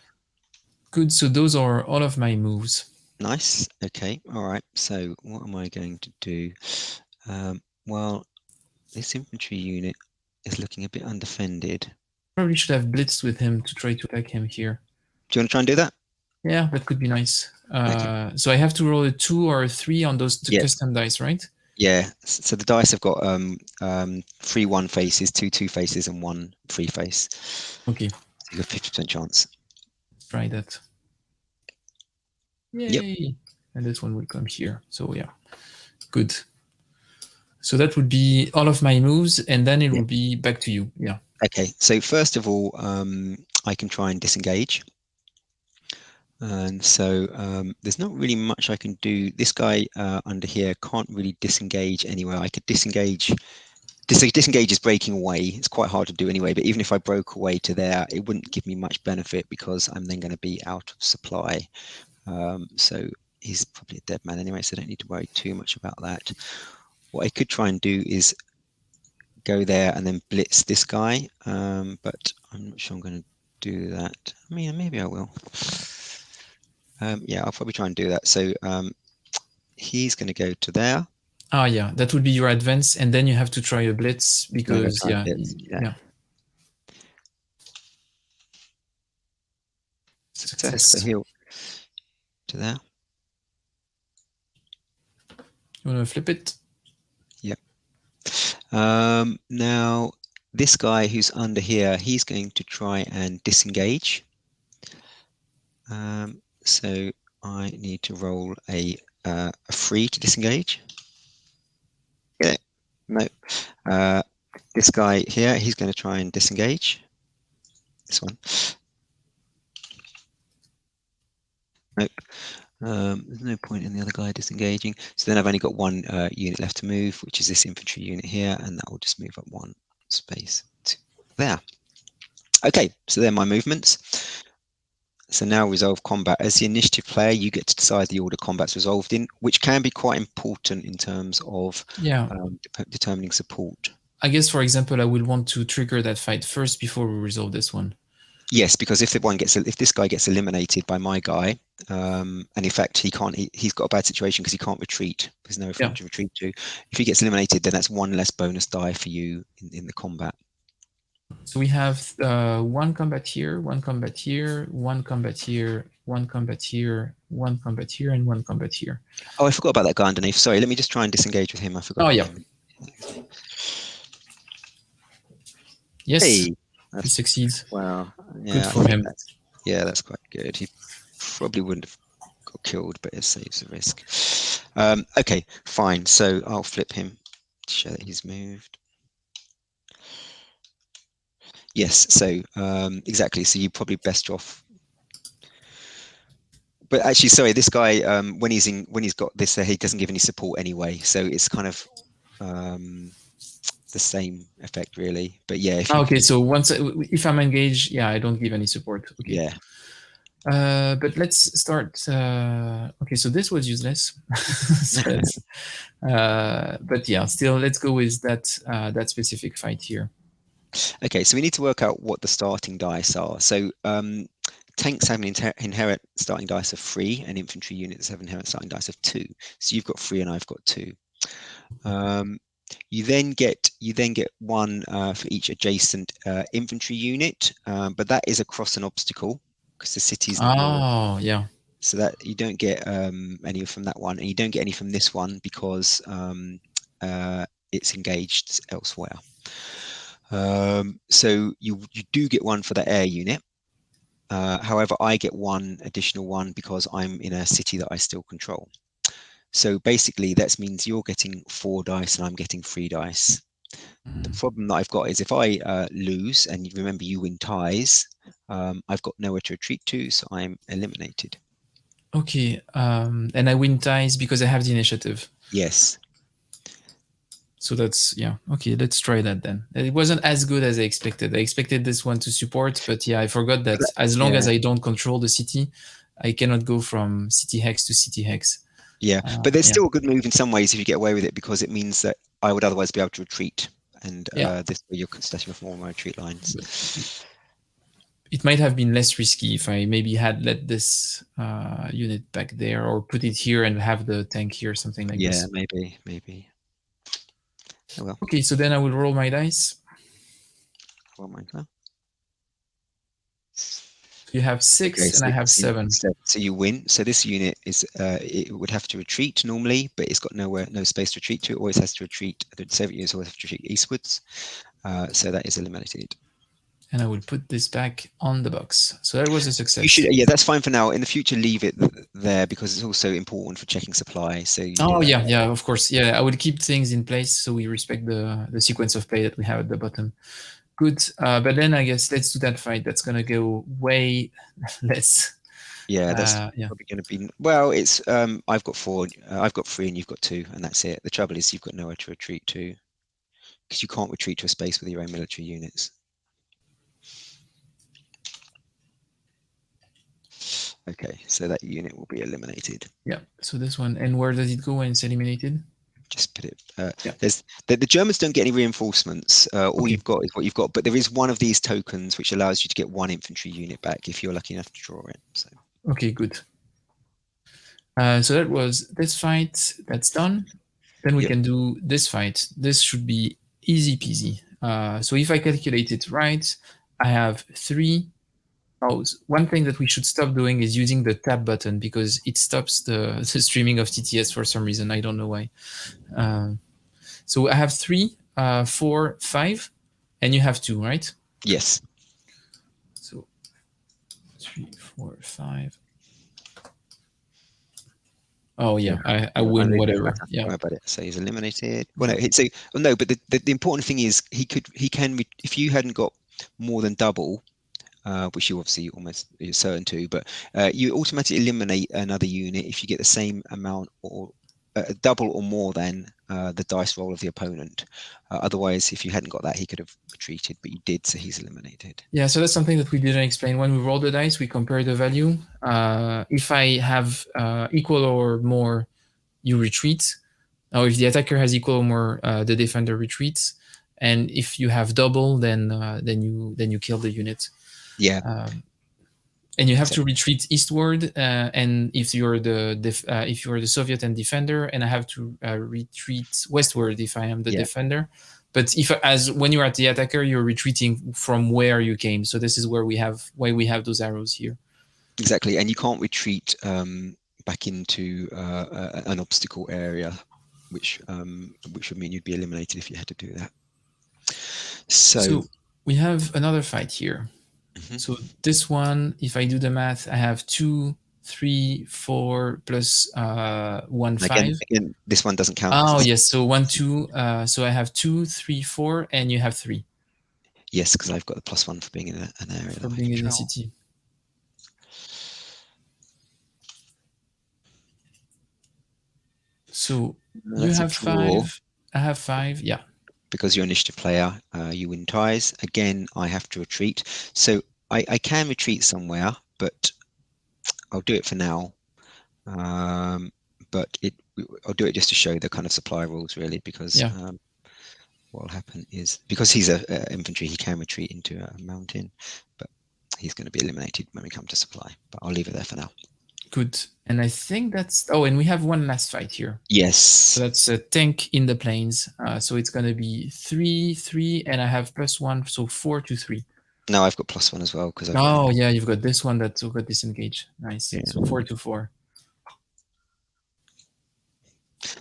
S1: Good. So those are all of my moves.
S2: Nice. Okay. All right. So what am I going to do? Well, this infantry unit is looking a bit undefended.
S1: Probably should have blitzed with him to try to attack him here.
S2: Do you want to try and do that?
S1: Yeah, that could be nice.
S2: Okay.
S1: So I have to roll a 2 or a 3 on those custom dice, right?
S2: Yeah. So the dice have got 3 1 faces, 2 2 faces, and 1 3 face.
S1: Okay.
S2: So you have a 50% chance.
S1: Let's try that. Yay! Yep. And this one will come here. So yeah, good. So that would be all of my moves, and then it will be back to you. Yeah.
S2: Okay. So first of all, I can try and disengage. And so there's not really much I can do. This guy under here can't really disengage anywhere. I could disengage. Disengage is breaking away. It's quite hard to do anyway, but even if I broke away to there, it wouldn't give me much benefit because I'm then going to be out of supply. So he's probably a dead man anyway, so I don't need to worry too much about that. What I could try and do is go there and then blitz this guy, but I'm not sure I'm going to do that. I mean, maybe I will. Yeah, I'll probably try and do that. So he's going to go to there.
S1: Ah, yeah, that would be your advance, and then you have to try a blitz because yeah.
S2: Success. So he'll to there.
S1: You want to flip it?
S2: Yep. Now this guy who's under here, he's going to try and disengage. So I need to roll a 3 to disengage. Get it? No. This guy here, he's going to try and disengage. This one. Nope. There's no point in the other guy disengaging. So then I've only got one unit left to move, which is this infantry unit here, and that will just move up 1 space to there. Okay, so they're my movements. So now resolve combat. As the initiative player, you get to decide the order combat's resolved in, which can be quite important in terms of determining support.
S1: I guess, for example, I will want to trigger that fight first before we resolve this one.
S2: Yes, because if this guy gets eliminated by my guy, and in fact he's got a bad situation because he can't retreat. There's no front to retreat to. If he gets eliminated, then that's 1 less bonus die for you in the combat.
S1: So we have 1 combat here, 1 combat here, 1 combat here, 1 combat here, 1 combat here, and 1 combat here.
S2: Oh, I forgot about that guy underneath. Sorry, let me just try and disengage with him. I forgot.
S1: Oh yeah. Yes.
S2: Hey,
S1: he succeeds.
S2: Wow. Yeah,
S1: good for him.
S2: That's quite good. He probably wouldn't have got killed, but it saves the risk. Okay, fine. So I'll flip him to show that he's moved. Yes, so exactly. So you probably best off. But actually, sorry, this guy when he's got this, he doesn't give any support anyway. So it's kind of the same effect, really. But yeah.
S1: Okay, so if I'm engaged, I don't give any support. Okay.
S2: Yeah.
S1: But let's start. Okay, so this was useless. But yeah, still, let's go with that specific fight here.
S2: Okay, so we need to work out what the starting dice are. So tanks have an inherent starting dice of 3, and infantry units have inherent starting dice of 2. So you've got 3 and I've got 2. You then get 1 for each adjacent infantry unit, but that is across an obstacle because the city's not lower.
S1: Yeah.
S2: So that you don't get any from that one, and you don't get any from this one because it's engaged elsewhere. So you do get 1 for the air unit. However, I get 1 additional 1 because I'm in a city that I still control. So basically, that means you're getting 4 dice and I'm getting 3 dice. The problem that I've got is if I lose, and remember you win ties, I've got nowhere to retreat to, so I'm eliminated.
S1: Okay, and I win ties because I have the initiative.
S2: Yes.
S1: So that's, okay, let's try that then. It wasn't as good as I expected. I expected this one to support, but I forgot that as long as I don't control the city, I cannot go from city hex to city hex.
S2: Yeah, but there's still a good move in some ways if you get away with it, because it means that I would otherwise be able to retreat, and this way you're setting off more of my retreat lines.
S1: It might have been less risky if I maybe had let this unit back there, or put it here and have the tank here, something like this.
S2: Yeah, maybe. Oh well.
S1: Okay, so then I will roll my dice.
S2: Roll mine now.
S1: You have 6 and I have 7.
S2: So you win. So this unit is it would have to retreat normally, but it's got no space to retreat to. It always has to retreat. The Soviet units always have to retreat eastwards. So that is eliminated.
S1: And I will put this back on the box. So that was a success.
S2: You should, that's fine for now. In the future, leave it there because it's also important for checking supply. So
S1: yeah, of course. Yeah, I will keep things in place so we respect the sequence of play that we have at the bottom. Good, but then I guess let's do that fight. That's gonna go way less.
S2: Yeah, that's probably going to be. Well, it's I've got 4, I've got 3, and you've got 2, and that's it. The trouble is you've got nowhere to retreat to because you can't retreat to a space with your own military units. Okay, so that unit will be eliminated.
S1: Yeah. So this one, and where does it go when it's eliminated?
S2: Just put it. There's the Germans don't get any reinforcements. All you've got is what you've got, but there is one of these tokens which allows you to get 1 infantry unit back if you're lucky enough to draw it. So.
S1: Okay, good. So that was this fight. That's done. Then we can do this fight. This should be easy peasy. So if I calculate it right, I have 3. Oh, one thing that we should stop doing is using the tab button because it stops the streaming of TTS for some reason. I don't know why. So I have 3, 4, 5, and you have 2, right?
S2: Yes.
S1: So 3, 4, 5. Oh yeah, I win
S2: It doesn't
S1: whatever.
S2: matter.
S1: Yeah.
S2: Don't worry about it. So he's eliminated. Well, no, so well, no, but the important thing is he can if you hadn't got more than double, which you obviously almost you're certain to, but you automatically eliminate another unit if you get the same amount or double or more than the dice roll of the opponent. Otherwise, if you hadn't got that, he could have retreated, but you did, so he's eliminated.
S1: Yeah, so that's something that we didn't explain. When we roll the dice, we compare the value. If I have equal or more, you retreat. Or if the attacker has equal or more, the defender retreats. And if you have double, then you kill the unit.
S2: Yeah.
S1: And you have to retreat eastward. And if you're the Soviet and defender, and I have to retreat westward if I am the defender. But when you're at the attacker, you're retreating from where you came. So this is why we have those arrows here.
S2: Exactly, and you can't retreat back into an obstacle area, which would mean you'd be eliminated if you had to do that. So
S1: we have another fight here. Mm-hmm. So this one, if I do the math, I have 2, 3, 4 plus 1, 5.
S2: Again, this one doesn't count.
S1: Oh yes, so 1, 2. So I have 2, 3, 4, and you have 3.
S2: Yes, because I've got the +1 for being in an area.
S1: For being in a city. So you have 5. I have 5. Yeah.
S2: Because you're initiative player, you win ties. Again, I have to retreat. So I can retreat somewhere, but I'll do it for now. But I'll do it just to show the kind of supply rules, really, because what will happen is, because he's a infantry, he can retreat into a mountain, but he's going to be eliminated when we come to supply. But I'll leave it there for now.
S1: Good. And I think that's... Oh, and we have one last fight here.
S2: Yes.
S1: So that's a tank in the plains. So it's going to be 3, 3, and I have +1, so 4 to 3.
S2: No, I've got +1 as well.
S1: Yeah, you've got this one that's got disengage. Nice. Yeah. So 4 to 4.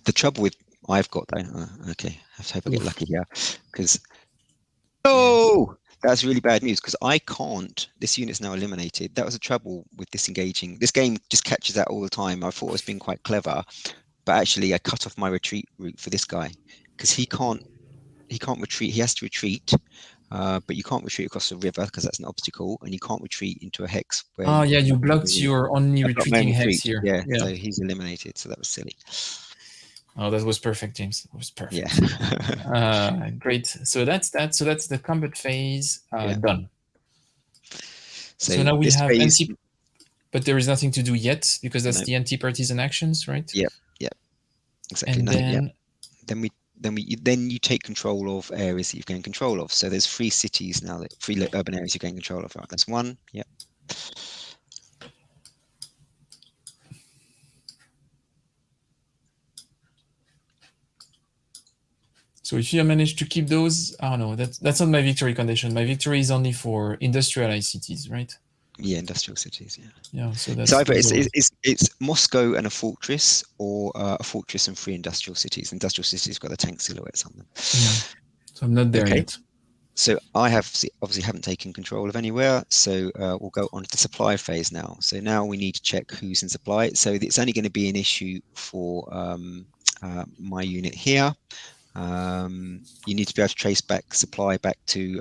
S2: The trouble with I've got though, okay, I have to hope I get lucky here, because that's really bad news, because I can't. This unit's now eliminated. That was the trouble with disengaging. This game just catches that all the time. I thought it was being quite clever, but actually I cut off my retreat route for this guy, because he can't retreat. He has to retreat, but you can't retreat across the river because that's an obstacle, and you can't retreat into a hex.
S1: Where you blocked your only retreating hex here.
S2: Yeah, so he's eliminated. So that was silly.
S1: Oh, that was perfect, James. That was perfect.
S2: Yeah.
S1: Great. So that's that. So that's the combat phase done. So now we have anti, but there is nothing to do yet, because that's the anti-partisan actions, right?
S2: Yep. Exactly.
S1: And
S2: then you take control of areas that you've gained control of. So there's 3 cities now, 3 urban areas you've gained control of. Right, that's 1. Yep.
S1: So if you manage to keep those, I don't know, that's not my victory condition. My victory is only for industrialized cities, right?
S2: Yeah, industrial cities.
S1: Yeah. So that's
S2: either it's Moscow and a fortress, or a fortress and 3 industrial cities. Industrial cities got the tank silhouettes on them.
S1: Yeah. So I'm not there yet.
S2: So I obviously haven't taken control of anywhere. So we'll go on to the supply phase now. So now we need to check who's in supply. So it's only going to be an issue for my unit here. You need to be able to trace back supply back to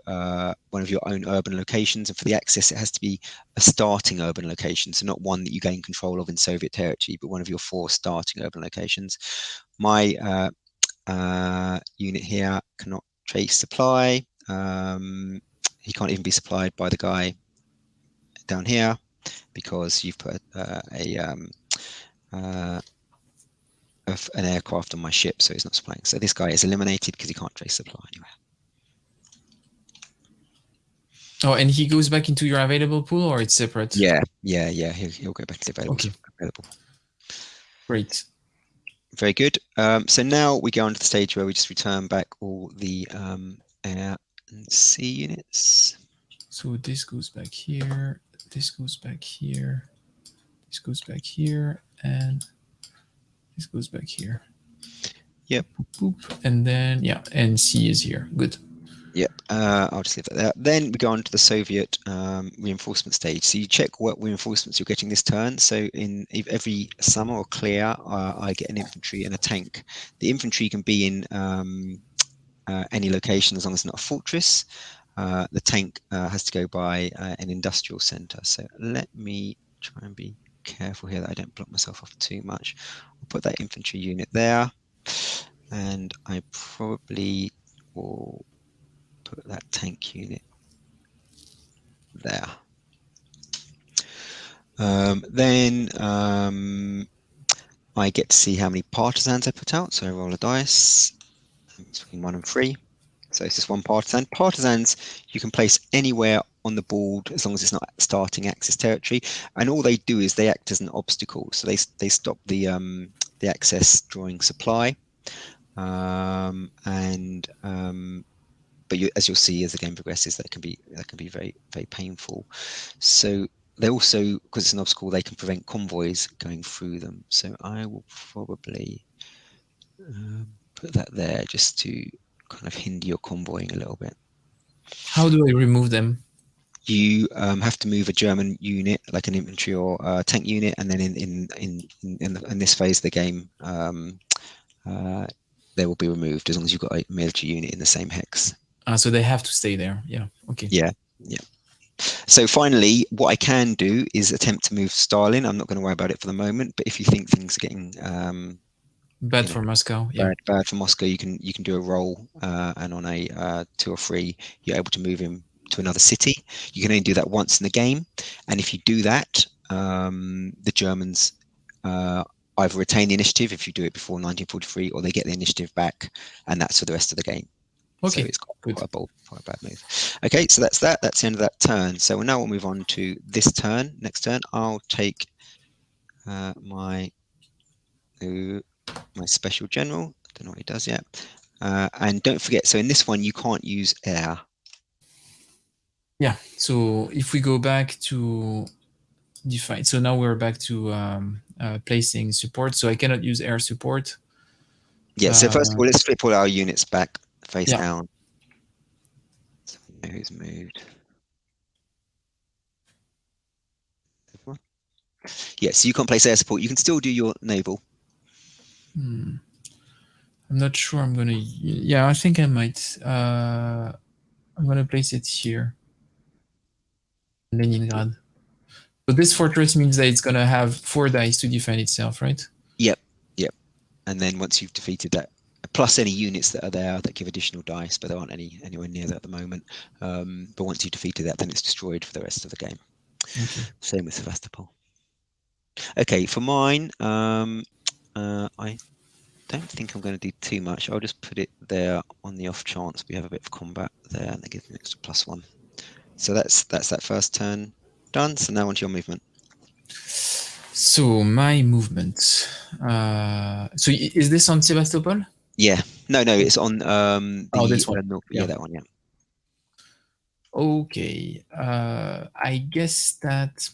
S2: one of your own urban locations, and for the access it has to be a starting urban location, so not one that you gain control of in Soviet territory, but one of your 4 starting urban locations. My unit here cannot trace supply. He can't even be supplied by the guy down here, because you've put an aircraft on my ship, so he's not supplying. So this guy is eliminated because he can't trace supply anywhere.
S1: Oh, and he goes back into your available pool, or it's separate?
S2: Yeah. He'll go back to the available.
S1: Great.
S2: Very good. So now we go on to the stage where we just return back all the air and sea units.
S1: So this goes back here. This goes back here. This goes back here, and this goes back here.
S2: Yep.
S1: Boop, boop. And then and C is here. Good.
S2: Yep, I'll just leave that there. Then we go on to the Soviet reinforcement stage. So you check what reinforcements you're getting this turn. So in every summer or clear, I get an infantry and a tank. The infantry can be in any location as long as it's not a fortress. The tank has to go by an industrial center. So let me try and be careful here that I don't block myself off too much. I'll put that infantry unit there, and I probably will put that tank unit there. Then I get to see how many partisans I put out. So I roll a dice. It's between 1 and 3. So it's just one partisan. Partisans you can place anywhere on the board as long as it's not starting Axis territory. And all they do is they act as an obstacle. So they stop the Axis drawing supply. But as you'll see as the game progresses, that can be very, very painful. So they also, because it's an obstacle, they can prevent convoys going through them. So I will probably put that there just to kind of hinder your convoying a little bit.
S1: How do I remove them?
S2: You have to move a German unit, like an infantry or tank unit, and then in this phase of the game, they will be removed as long as you've got a military unit in the same hex.
S1: So they have to stay there. Yeah. Okay.
S2: Yeah. So finally, what I can do is attempt to move Stalin. I'm not going to worry about it for the moment, but if you think things are getting
S1: bad for Moscow, yeah,
S2: bad for Moscow, you can do a roll, and on a 2 or 3, you're able to move him to another city. You can only do that once in the game, and if you do that, the Germans either retain the initiative if you do it before 1943, or they get the initiative back, and that's for the rest of the game.
S1: Okay,
S2: so it's quite a bad move. Okay, so that's the end of that turn. So now we'll move on to this turn. Next turn, I'll take my special general. I don't know what he does yet. And don't forget, so in this one, you can't use air.
S1: Yeah, so if we go back to define, so now we're back to placing support, so I cannot use air support.
S2: Yeah, so first of all, let's flip all our units back face down. So we know who's moved. Yeah, so you can't place air support. You can still do your naval.
S1: I'm not sure I'm gonna. Yeah, I think I might. I'm gonna place it here, Leningrad. So this fortress means that it's gonna have 4 dice to defend itself, right?
S2: Yep. And then once you've defeated that, plus any units that are there that give additional dice, but there aren't anywhere near that at the moment. But once you've defeated that, then it's destroyed for the rest of the game. Okay. Same with Sevastopol. Okay, for mine, I don't think I'm going to do too much. I'll just put it there on the off chance we have a bit of combat there, and that gives me an extra +1. So that's that first turn done. So now onto your movement.
S1: So my movement. So is this on Sevastopol?
S2: Yeah. No, it's on
S1: this one.
S2: Yeah, that one. Yeah.
S1: Okay. I guess that.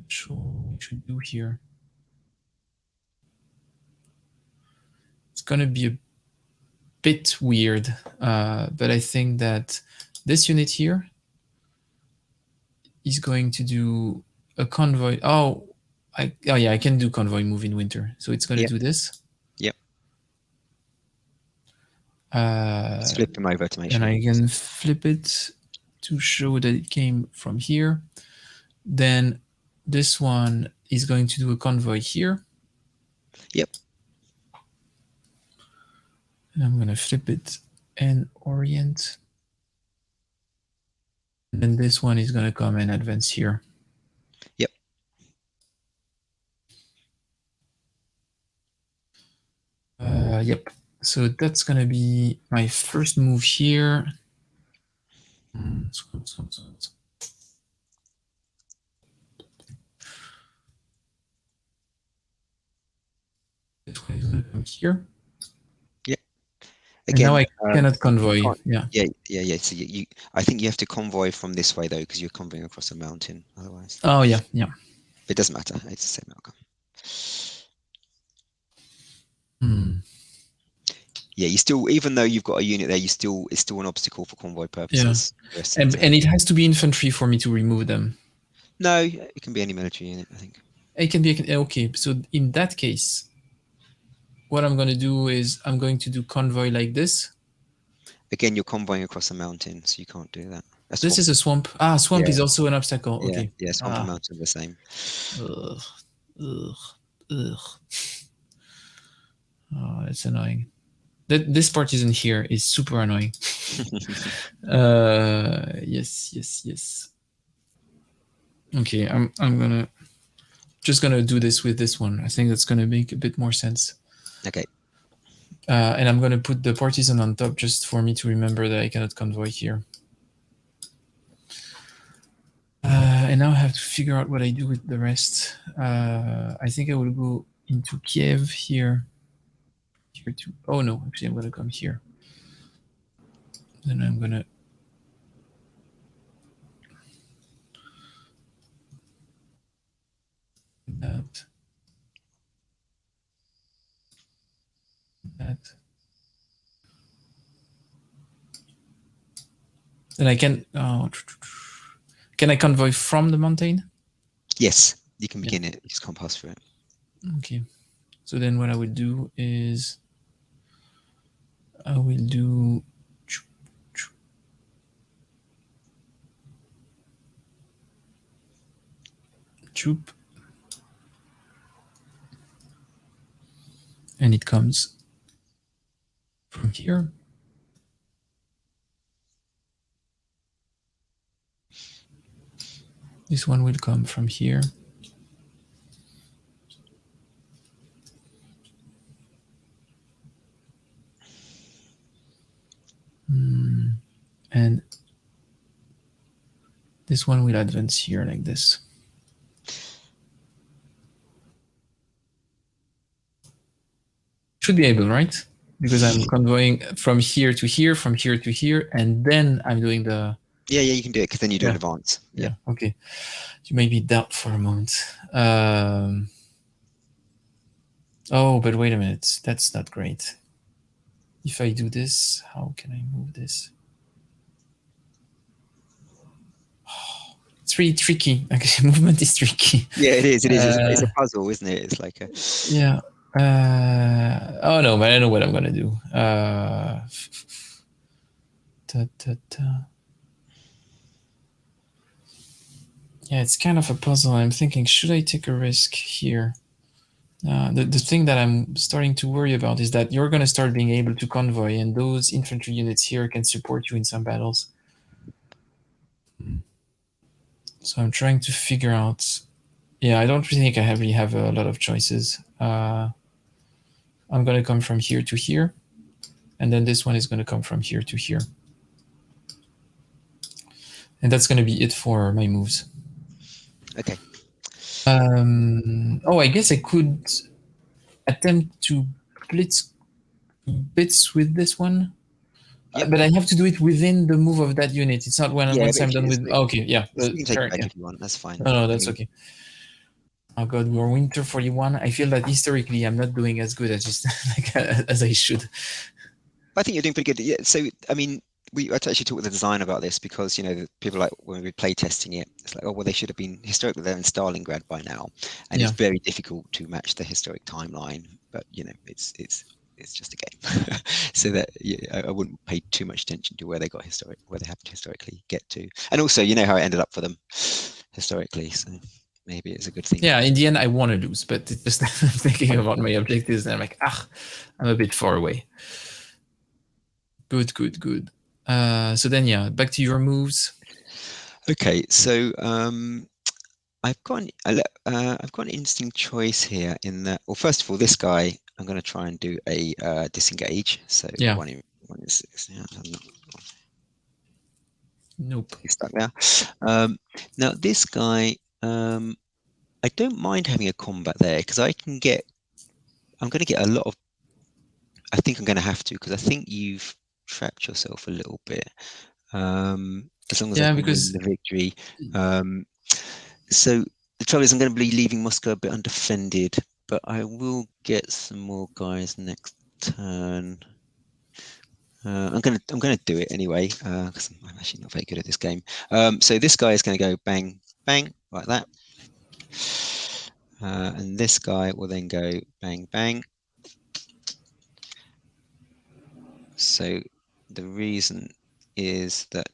S1: Sure, what we should do here. It's gonna be a bit weird, but I think that this unit here is going to do a convoy. Yeah, I can do convoy move in winter. So it's going to do this.
S2: Yep. Let's flip them over to make sure.
S1: And I can flip it to show that it came from here. Then this one is going to do a convoy here.
S2: Yep.
S1: And I'm going to flip it and orient. And then this one is going to come and advance here.
S2: Yep.
S1: Yep. So that's going to be my first move here. This one is going to come here.
S2: Yep. Again,
S1: and now I cannot convoy. Yeah.
S2: So I think you have to convoy from this way though, because you're convoying across a mountain otherwise.
S1: Oh yeah.
S2: It doesn't matter. It's the same outcome. Yeah, you still, even though you've got a unit there, it's still an obstacle for convoy purposes.
S1: Yeah, and it has to be infantry for me to remove them.
S2: No, it can be any military unit, I think.
S1: It can be okay. So in that case, what I'm going to do is I'm going to do convoy like this.
S2: Again, you're convoying across a mountain, so you can't do that.
S1: This is a swamp. Swamp is also an obstacle. Okay.
S2: Yeah, swamp and mountain are the same.
S1: Ugh. Oh, that's annoying. This partisan here is super annoying. Yes. Okay, I'm just gonna do this with this one. I think that's gonna make a bit more sense.
S2: Okay.
S1: And I'm gonna put the partisan on top just for me to remember that I cannot convoy here. And now I have to figure out what I do with the rest. I think I will go into Kiev here. Here too. Oh no, actually I'm gonna come here. Then I'm gonna that. Then I can. Can I convoy from the mountain?
S2: Yes, you can begin it. You just can't pass through it.
S1: Okay. So then what I will do is I will do troop, and it comes from here. This one will come from here. And this one will advance here like this. Should be able, right? Because I'm convoying from here to here, from here to here, and then I'm doing the...
S2: Yeah, you can do it because then you do an advance.
S1: Yeah, okay. You made me doubt for a moment. Oh, but wait a minute. That's not great. If I do this, how can I move this? Oh, it's really tricky. Actually, movement is tricky.
S2: Yeah, it is. It's a puzzle, isn't it? It's like a...
S1: Yeah. Oh no, but I know what I'm gonna do. Yeah, it's kind of a puzzle. I'm thinking, should I take a risk here? The thing that I'm starting to worry about is that you're going to start being able to convoy, and those infantry units here can support you in some battles. So I'm trying to figure out... Yeah, I don't really think I really have a lot of choices. I'm going to come from here to here, and then this one is going to come from here to here. And that's going to be it for my moves.
S2: Okay.
S1: Oh, I guess I could attempt to blitz bits with this one. Yep. But I have to do it within the move of that unit. It's not once I'm done with... Okay, yeah.
S2: You can take it back if you want. That's fine.
S1: No, that's okay. Oh god, we're winter 41. I feel that historically I'm not doing as good as I should.
S2: I think you're doing pretty good. Yeah. So I mean, I actually talked with the design about this because people like when we play testing it, it's like, oh well, they should have been historically there in Stalingrad by now, and it's very difficult to match the historic timeline. But it's just a game, so that I wouldn't pay too much attention to where they happened to historically get to, and also how it ended up for them historically. So maybe it's a good thing.
S1: Yeah, in the end, I want to lose, but it's just I'm thinking about my objectives, and I'm like, I'm a bit far away. Good. So then, back to your moves.
S2: Okay, so I've got an interesting choice here in that. Well, first of all, this guy I'm going to try and do a disengage. So one is
S1: nope.
S2: He's stuck there. Now this guy, I don't mind having a combat there because I'm going to get a lot of. I think I'm going to have to because I think you've trapped yourself a little bit. As long as I can win the victory. So The trouble is I'm going to be leaving Moscow a bit undefended, but I will get some more guys next turn. I'm gonna do it anyway because I'm actually not very good at this game. So this guy is going to go bang bang like that, and this guy will then go bang bang. So the reason is that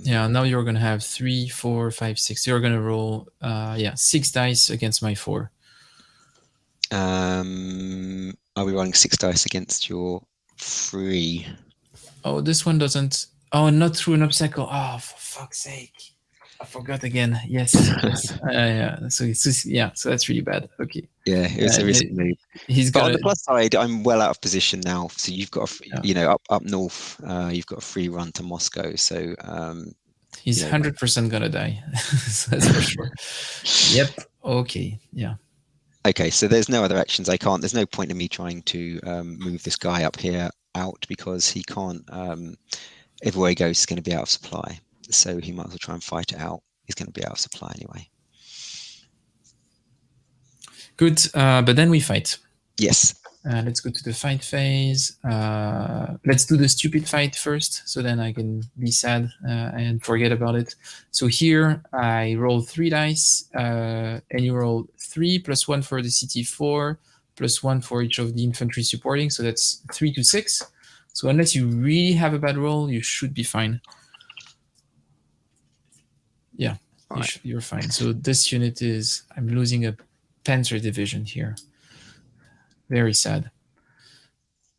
S1: Yeah, now you're gonna have 3, 4, 5, 6. You're gonna roll 6 dice against my 4.
S2: are we rolling 6 dice against your 3?
S1: Oh, this one doesn't. Oh, not through an obstacle. Oh, for fuck's sake! I forgot again. Yes, yes. Yeah. So so that's really bad. Okay.
S2: Yeah, it was a risky move.
S1: He's
S2: But
S1: got
S2: on the plus side, I'm well out of position now. So you've got, up north, you've got a free run to Moscow. So
S1: he's 100% gonna die. That's for sure. Yep. Okay. Yeah.
S2: Okay, so there's no other actions. I can't. There's no point in me trying to move this guy up here out because he can't. Everywhere he goes, he's going to be out of supply. So he might as well try and fight it out. He's going to be out of supply anyway.
S1: Good. But then we fight.
S2: Yes.
S1: Let's go to the fight phase. Let's do the stupid fight first, so then I can be sad and forget about it. So here I roll 3 dice, and you roll 3 plus 1 for the CT4, plus 1 for each of the infantry supporting. So that's 3 to 6. So unless you really have a bad roll, you should be fine. Yeah, you're fine. So this unit is, I'm losing a Panzer division here. Very sad.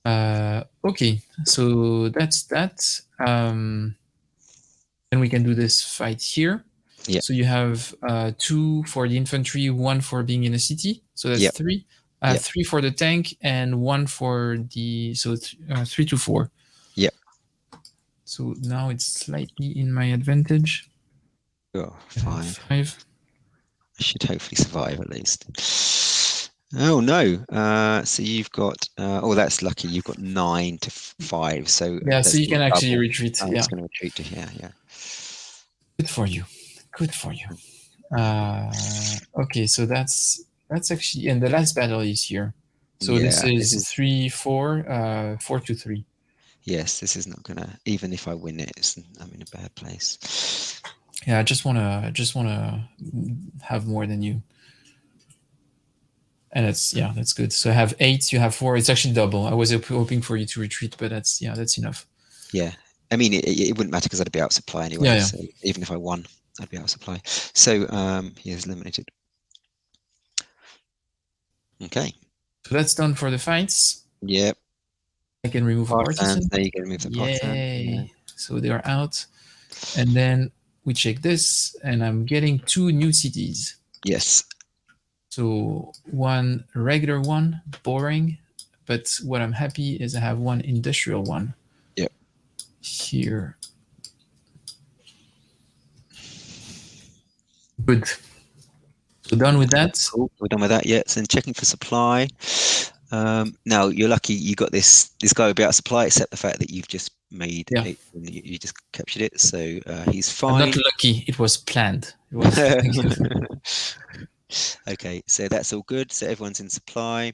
S1: Okay, so that's that. Then we can do this fight here.
S2: Yeah.
S1: So you have 2 for the infantry, 1 for being in a city. So that's 3. 3 for the tank and 1 for the, so 3 to 4.
S2: Yep.
S1: So now it's slightly in my advantage.
S2: Oh, 5.
S1: 5.
S2: I should hopefully survive at least. Oh no! So you've got. Oh, that's lucky. You've got 9 to 5. So
S1: yeah, so you can actually
S2: double.
S1: retreat.
S2: I'm
S1: yeah,
S2: just going to retreat to here. Yeah.
S1: Good for you. Good for you. Okay, so that's actually, and the last battle is here. So this is 3, 4, 4 to 3.
S2: Yes, this is not gonna. Even if I win it, I'm in a bad place.
S1: Yeah, I just wanna have more than you, and that's good. So I have 8, you have 4. It's actually double. I was hoping for you to retreat, but that's enough.
S2: Yeah, I mean it wouldn't matter because I'd be out of supply anyway.
S1: Yeah.
S2: So even if I won, I'd be out of supply. So he is eliminated. Okay.
S1: So that's done for the fights.
S2: Yep.
S1: I can remove a partisan.
S2: There you go. Remove the partisan.
S1: Yeah. So they are out, and then we check this, and I'm getting 2 new cities.
S2: Yes.
S1: So 1 regular one, boring, but what I'm happy is I have 1 industrial one.
S2: Yep.
S1: Here. Good. So done with that.
S2: Cool. We're done with that. Yeah. So checking for supply. Now you're lucky you got this guy will be out of supply, except the fact that you've just made it, you just captured it, so he's fine.
S1: I'm not lucky, it was planned. It was
S2: okay, so that's all good. So everyone's in supply,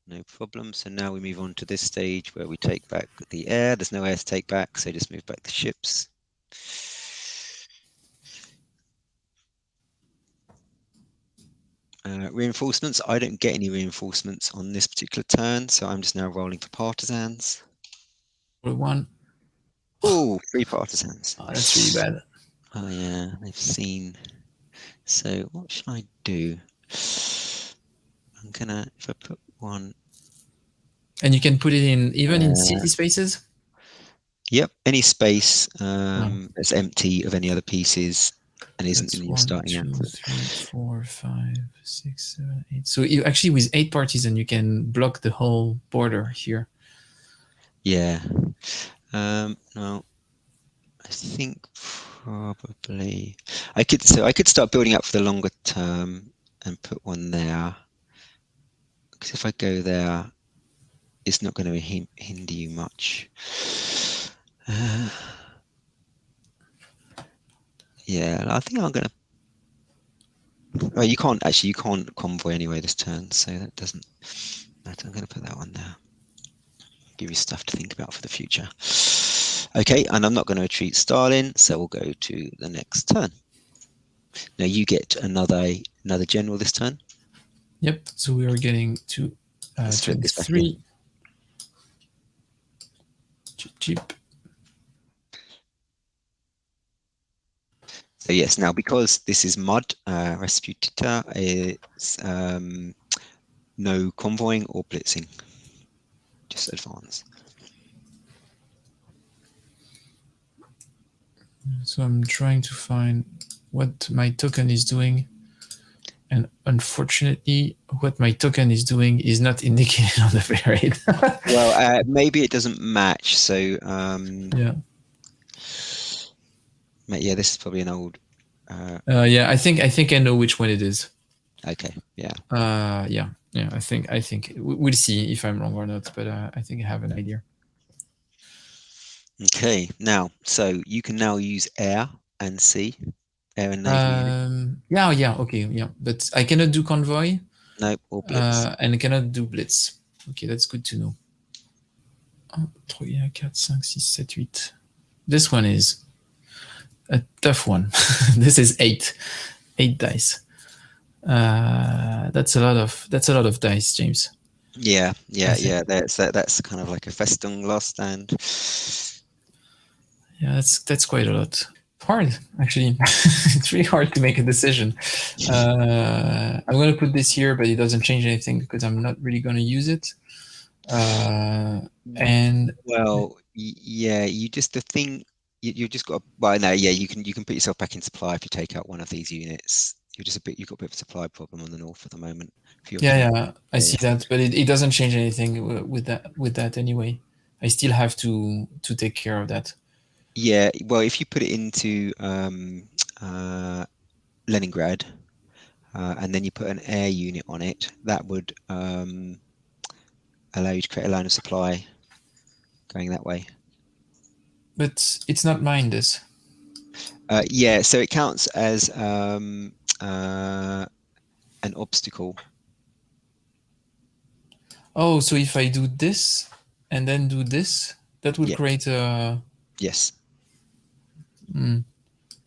S2: no problem. So now we move on to this stage where we take back the air. There's no air to take back, so just move back the ships. Reinforcements. I don't get any reinforcements on this particular turn, so I'm just now rolling for partisans.
S1: 1.
S2: Oh, 3 partisans.
S1: Oh, that's really bad.
S2: Oh yeah, they've seen. So what should I do? I'm gonna, if I put 1.
S1: And you can put it in even in city spaces?
S2: Yep, any space that's empty of any other pieces and isn't in your starting output.
S1: 1, 2, 3, 4, 5, 6, 7, 8. So you actually, with 8 partisan, you can block the whole border here.
S2: Yeah. No, I think probably I could start building up for the longer term and put 1 there. Because if I go there, it's not going to hinder you much. Yeah, I think I'm going to Oh, you can't actually. You can't convoy anyway this turn, so that doesn't matter. I'm going to put that one there. Give you stuff to think about for the future. Okay, and I'm not going to retreat Stalin, so we'll go to the next turn. Now you get another general this turn.
S1: Yep. So we are getting to
S2: Let's flip
S1: turn
S2: this back in.
S1: 3. Cheap.
S2: So yes, now because this is mud, Rasputita is no convoying or blitzing, just advance.
S1: So I'm trying to find what my token is doing. And unfortunately, what my token is doing is not indicated on the parade.
S2: Well, maybe it doesn't match. So
S1: yeah.
S2: Yeah, this is probably an old.
S1: Yeah, I think I know which one it is.
S2: Okay. Yeah.
S1: Yeah. I think we'll see if I'm wrong or not, but I think I have an idea.
S2: Okay. Now, so you can now use air and sea, air and naval unit.
S1: Yeah. Okay. Yeah, but I cannot do convoy.
S2: No, or blitz.
S1: And I cannot do blitz. Okay, that's good to know. 1, 3, 4, 5, 6, 7, 8. This one is a tough one. This is 8 dice. That's a lot of dice, James.
S2: Yeah. That's kind of like a Festung last stand.
S1: Yeah, that's quite a lot. Hard, actually. It's really hard to make a decision. I'm going to put this here, but it doesn't change anything because I'm not really going to use it. And
S2: well, yeah, you just the thing you just got. Well, no, yeah, you can put yourself back in supply if you take out one of these units. You've got a bit of a supply problem on the north at the moment.
S1: Yeah, I see that, but it doesn't change anything with that anyway. I still have to take care of that.
S2: Yeah, well, if you put it into Leningrad, and then you put an air unit on it, that would allow you to create a line of supply going that way.
S1: But it's not mine, this.
S2: Yeah, so it counts as an obstacle.
S1: Oh, so if I do this and then do this, that would create a...
S2: Yes.
S1: Yeah,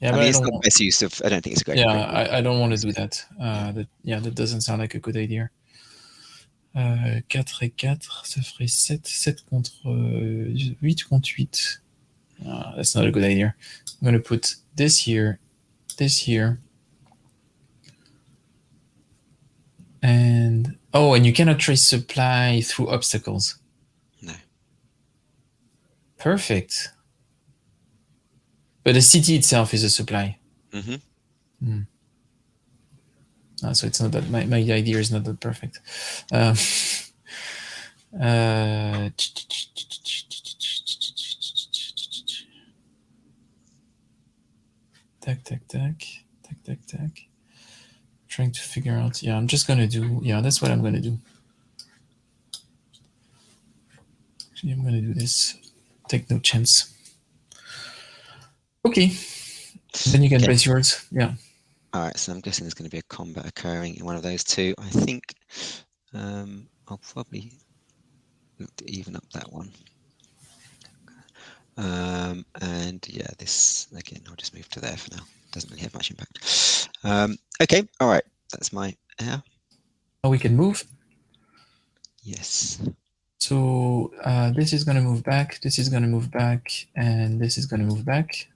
S2: I
S1: but
S2: mean, it's not the best use of. I don't think it's a great.
S1: Yeah, I don't want to do that. That doesn't sound like a good idea. 4 et 4, ça ferait 7. 7 contre 8 contre 8. That's not a good idea. I'm going to put this here, and and you cannot trace supply through obstacles.
S2: No.
S1: Perfect. But the city itself is a supply.
S2: Mm-hmm.
S1: So it's not that my idea is not that perfect. Tac. Trying to figure out. Yeah, I'm just gonna do. Yeah, that's what I'm gonna do. Actually, I'm gonna do this. Take no chance. Okay. Then you can place yours. Yeah.
S2: All right, so I'm guessing there's going to be a combat occurring in one of those two. I think I'll probably look to even up that one. And yeah, this again, I'll just move to there for now. Doesn't really have much impact. Okay, all right, that's my air.
S1: Oh, we can move.
S2: Yes.
S1: So this is going to move back, this is going to move back, and this is going to move back.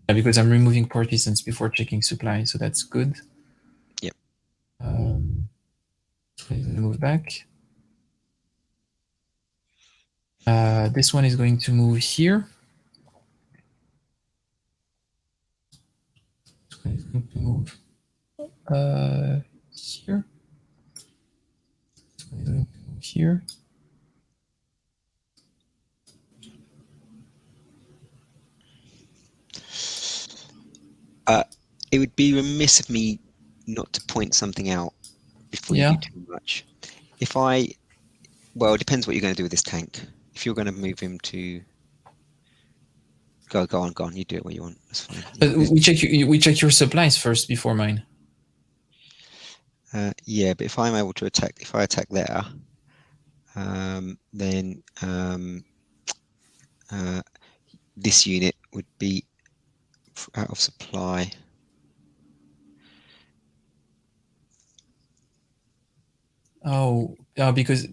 S1: Because I'm removing partisans before checking supply, so that's good.
S2: Yep.
S1: So it's going to move back. This one is going to move here. This one is going to move here. This one is going to move here.
S2: It would be remiss of me not to point something out before you do too much. Well, it depends what you're going to do with this tank. If you're going to move him to Go on. You do it what you want. That's fine.
S1: But we check your supplies first before mine.
S2: Yeah, but if I'm able to attack, if I attack there, then this unit would be out of supply.
S1: Because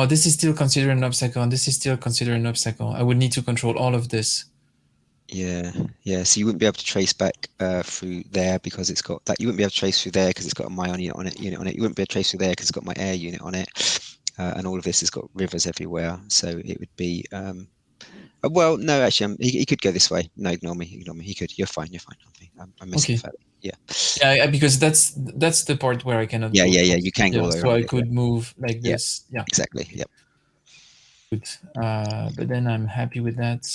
S1: this is still considered an obstacle, and this is still considered an obstacle. I would need to control all of this.
S2: Yeah. So you wouldn't be able to trace back through there because it's got that. You wouldn't be able to trace through there because it's got a my unit on it. You wouldn't be able to trace through there because it's got my air unit on it, and all of this has got rivers everywhere. So it would be. Well, no, actually, he could go this way. No, ignore me. He could. You're fine. I'm missing the fact. Yeah.
S1: Yeah, because that's the part where I cannot.
S2: Yeah. You can go there.
S1: So I could move like this. Yeah.
S2: Exactly. Yep.
S1: Good. But then I'm happy with that.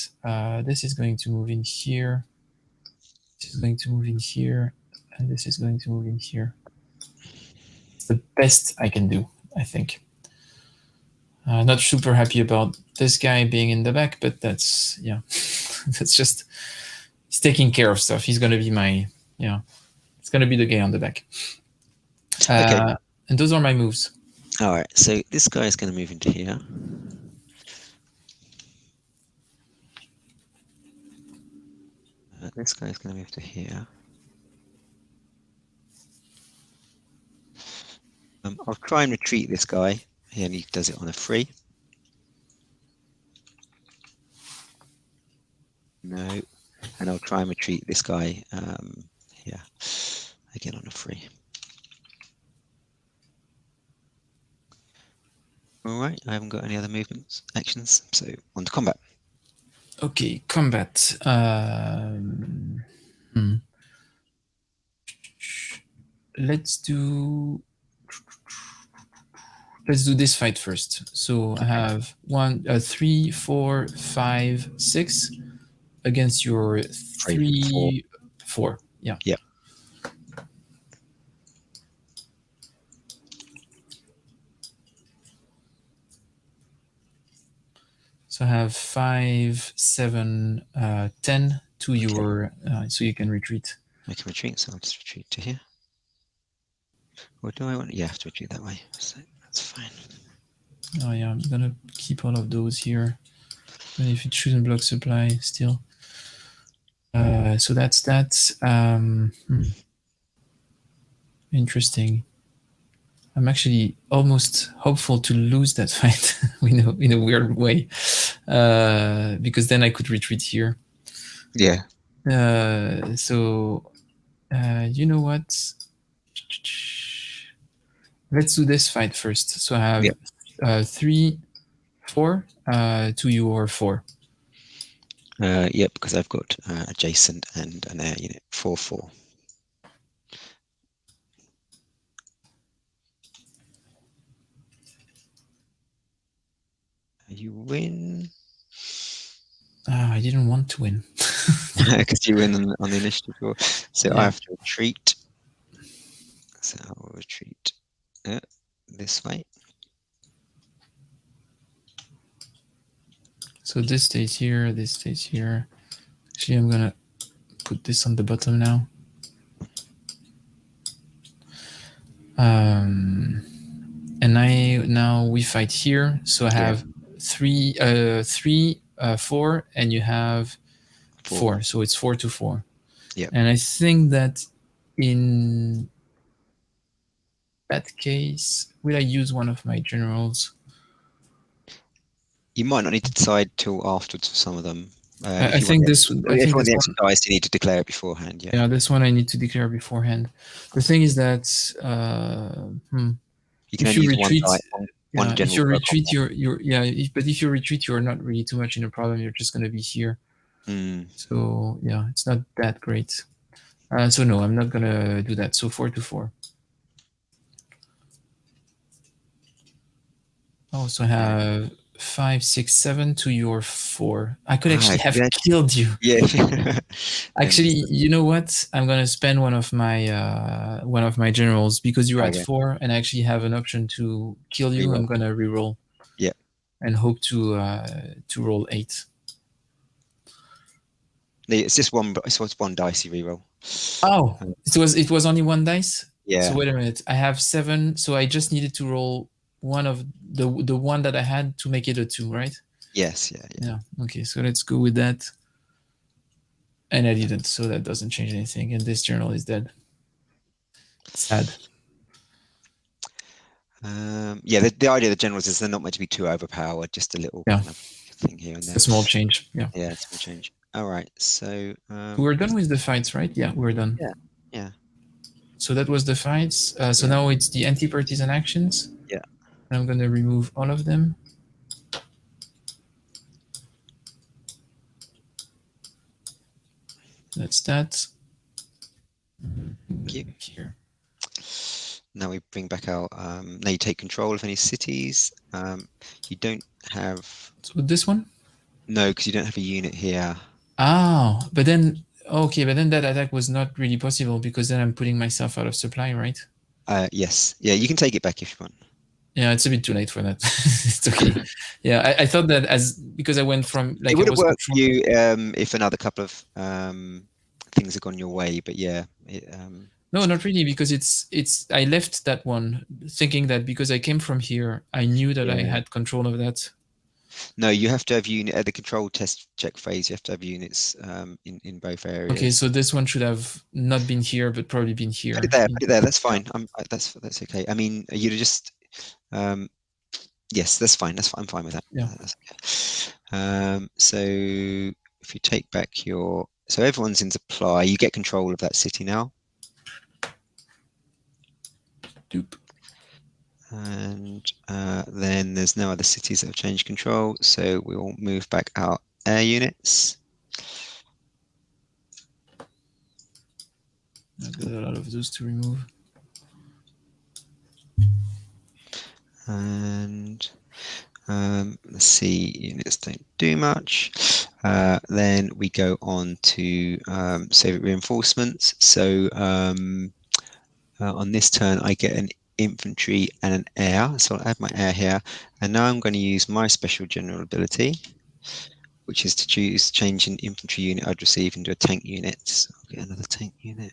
S1: This is going to move in here. This is going to move in here, and this is going to move in here. It's the best I can do, I think. Not super happy about this guy being in the back, but that's that's just, he's taking care of stuff. He's gonna be it's gonna be the guy on the back.
S2: Okay.
S1: And those are my moves.
S2: All right. So this guy is going to move into here. This guy is going to move to here. I'll try and retreat this guy. He only does it on a free. No. And I'll try and retreat this guy here. Again on a free. All right. I haven't got any other actions. So on to combat.
S1: Okay, combat. Let's do this fight first. So I have 3, 4, 5, 6 against your 3, 4. Yeah.
S2: Yeah.
S1: So I have 5, 7, 10 to your, so you can retreat.
S2: I can retreat, so I'll just retreat to here. Or do I want? Yeah, I have to retreat that way. So that's fine.
S1: Oh yeah, I'm gonna keep all of those here. And if it shouldn't block supply still. So that's that. Interesting. I'm actually almost hopeful to lose that fight in a weird way, because then I could retreat here.
S2: Yeah.
S1: So you know what? Let's do this fight first. So I have 3, 4 to your 4.
S2: Yep, because I've got adjacent and an air unit 4, 4. You win.
S1: I didn't want to win.
S2: Because you win on the initiative roll. So I have to retreat. So I will retreat this way.
S1: So this stays here, this stays here. Actually, I'm gonna put this on the bottom now. And now we fight here. So I have 3, 4, and you have 4. So it's 4 to 4.
S2: Yeah.
S1: And I think that in that case, will I use one of my generals?
S2: You might not need to decide till afterwards for some of them.
S1: I think this.
S2: If you want the extra dice, you need to declare it beforehand.
S1: Yeah, this one I need to declare beforehand. The thing is that
S2: you can only use one general.
S1: If you retreat, but if you retreat, you're not really too much in a problem. You're just going to be here. So yeah, it's not that great. So no, I'm not going to do that. So 4 to 4. Oh, so I have 5, 6, 7 to your 4. I could actually have killed you.
S2: Yeah.
S1: Actually, you know what? I'm gonna spend one of my generals because you're at 4, and I actually have an option to kill you. I'm gonna reroll.
S2: Yeah.
S1: And hope to roll 8.
S2: It's just one. It's one dicey reroll.
S1: Oh, it was only one dice.
S2: Yeah.
S1: So wait a minute. I have 7, so I just needed to roll one of the one that I had to make it a 2, right?
S2: Yes. Yeah.
S1: Okay, so let's go with that. And I didn't, so that doesn't change anything. And this journal is dead. Sad.
S2: Yeah. The idea of the generals is they're not meant to be too overpowered. Just a little kind of thing here and there.
S1: A small change. Yeah.
S2: Yeah, small change. All right. So
S1: we're done with the fights, right? Yeah, we're done.
S2: Yeah.
S1: So that was the fights. So now it's the anti-partisan actions.
S2: Yeah.
S1: And I'm going to remove all of them. That's that.
S2: Thank you.
S1: Here.
S2: Now we bring back our. Now you take control of any cities. You don't have.
S1: So this one?
S2: No, because you don't have a unit here.
S1: Oh, but then that attack was not really possible because then I'm putting myself out of supply, right?
S2: Yes. Yeah, you can take it back if you want.
S1: Yeah, it's a bit too late for that. It's okay. Yeah, I thought that because I went from
S2: it would have worked for you if another couple of things had gone your way, but yeah.
S1: No, not really, because it's I left that one thinking that because I came from here, I knew that I had control of that.
S2: No, you have to have unit at the control test check phase. You have to have units in both areas.
S1: Okay, so this one should have not been here, but probably been here.
S2: Put it there. That's fine. That's okay. I mean, you'd just yes, that's fine. I'm fine with that.
S1: Yeah.
S2: That's okay. So if you take back so everyone's in supply, you get control of that city now.
S1: Doop.
S2: And then there's no other cities that have changed control, so we'll move back our air units.
S1: I've got a lot of those to remove.
S2: And let's see, units don't do much. Then we go on to Soviet reinforcements. So on this turn, I get an infantry and an air. So I'll add my air here. And now I'm going to use my special general ability, which is to change an infantry unit I'd receive into a tank unit. So I'll get another tank unit.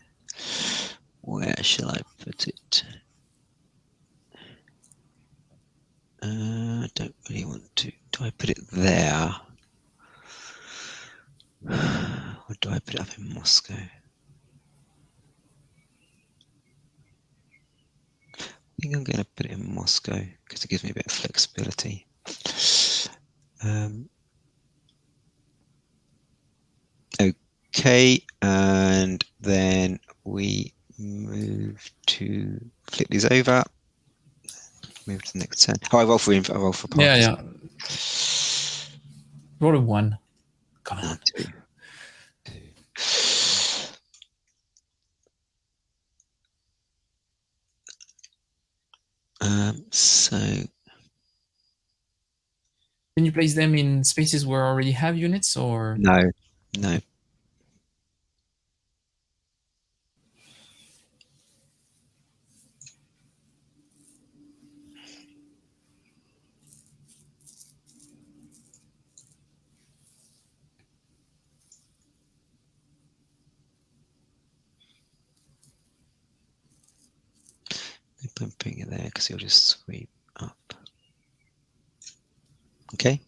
S2: Where shall I put it? I don't really want to. Do I put it there? Or do I put it up in Moscow? I think I'm going to put it in Moscow because it gives me a bit of flexibility. Okay, and then we move to flip these over. Move to the next turn. Oh, I roll for parties.
S1: Yeah. Roll a 1. Come on.
S2: 2. So
S1: can you place them in spaces where I already have units, or
S2: no? I'm putting it there because you'll just sweep up. Okay.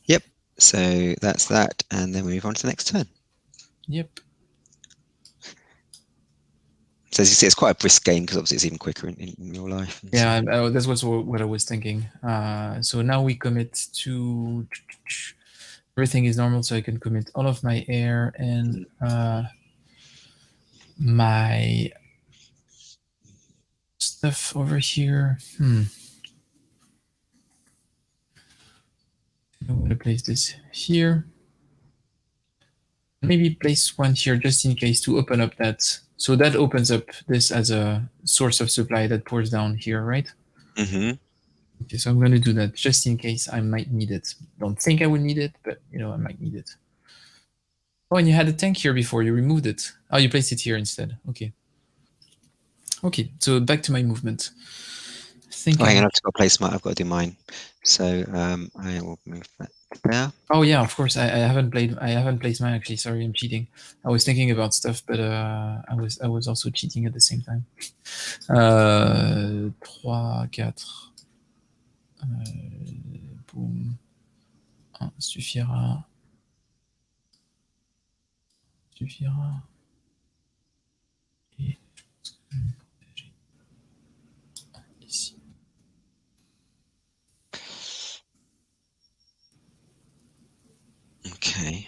S2: Yep. So that's that, and then we move on to the next turn.
S1: Yep.
S2: So as you see, it's quite a brisk game because obviously it's even quicker in real life.
S1: Yeah, that's what I was thinking. So now we commit to everything is normal, so I can commit all of my air and my stuff over here. I'm going to place this here. Maybe place one here just in case to open up that. So that opens up this as a source of supply that pours down here, right?
S2: Mm-hmm.
S1: Okay, so I'm going to do that just in case I might need it. Don't think I will need it, but I might need it. Oh, and you had a tank here before. You removed it. Oh, you placed it here instead. Okay. Okay, so back to my movement.
S2: Hang on, I've got to place I've got to do mine. So I will move that there?
S1: Oh yeah, of course. I haven't placed mine actually. Sorry, I'm cheating. I was thinking about stuff, but I was also cheating at the same time. 3, 4. Boum. 1 suffira. Suffira. Et ici.
S2: Okay.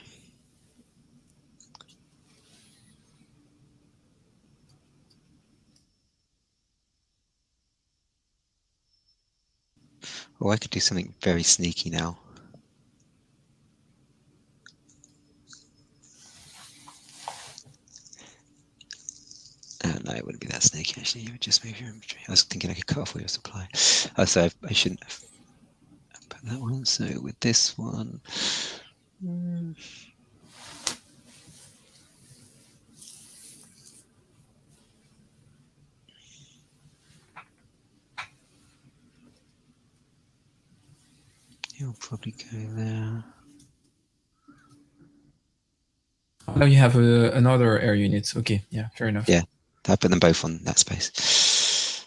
S2: Oh, I could do something very sneaky now. No, it wouldn't be that sneaky actually. You would just move your inventory. I was thinking I could cut off all your supply. Oh, so I shouldn't have put that one. So with this one. You'll probably go there.
S1: Now you have another air unit. Okay, yeah, fair enough.
S2: Yeah, I put them both on that space.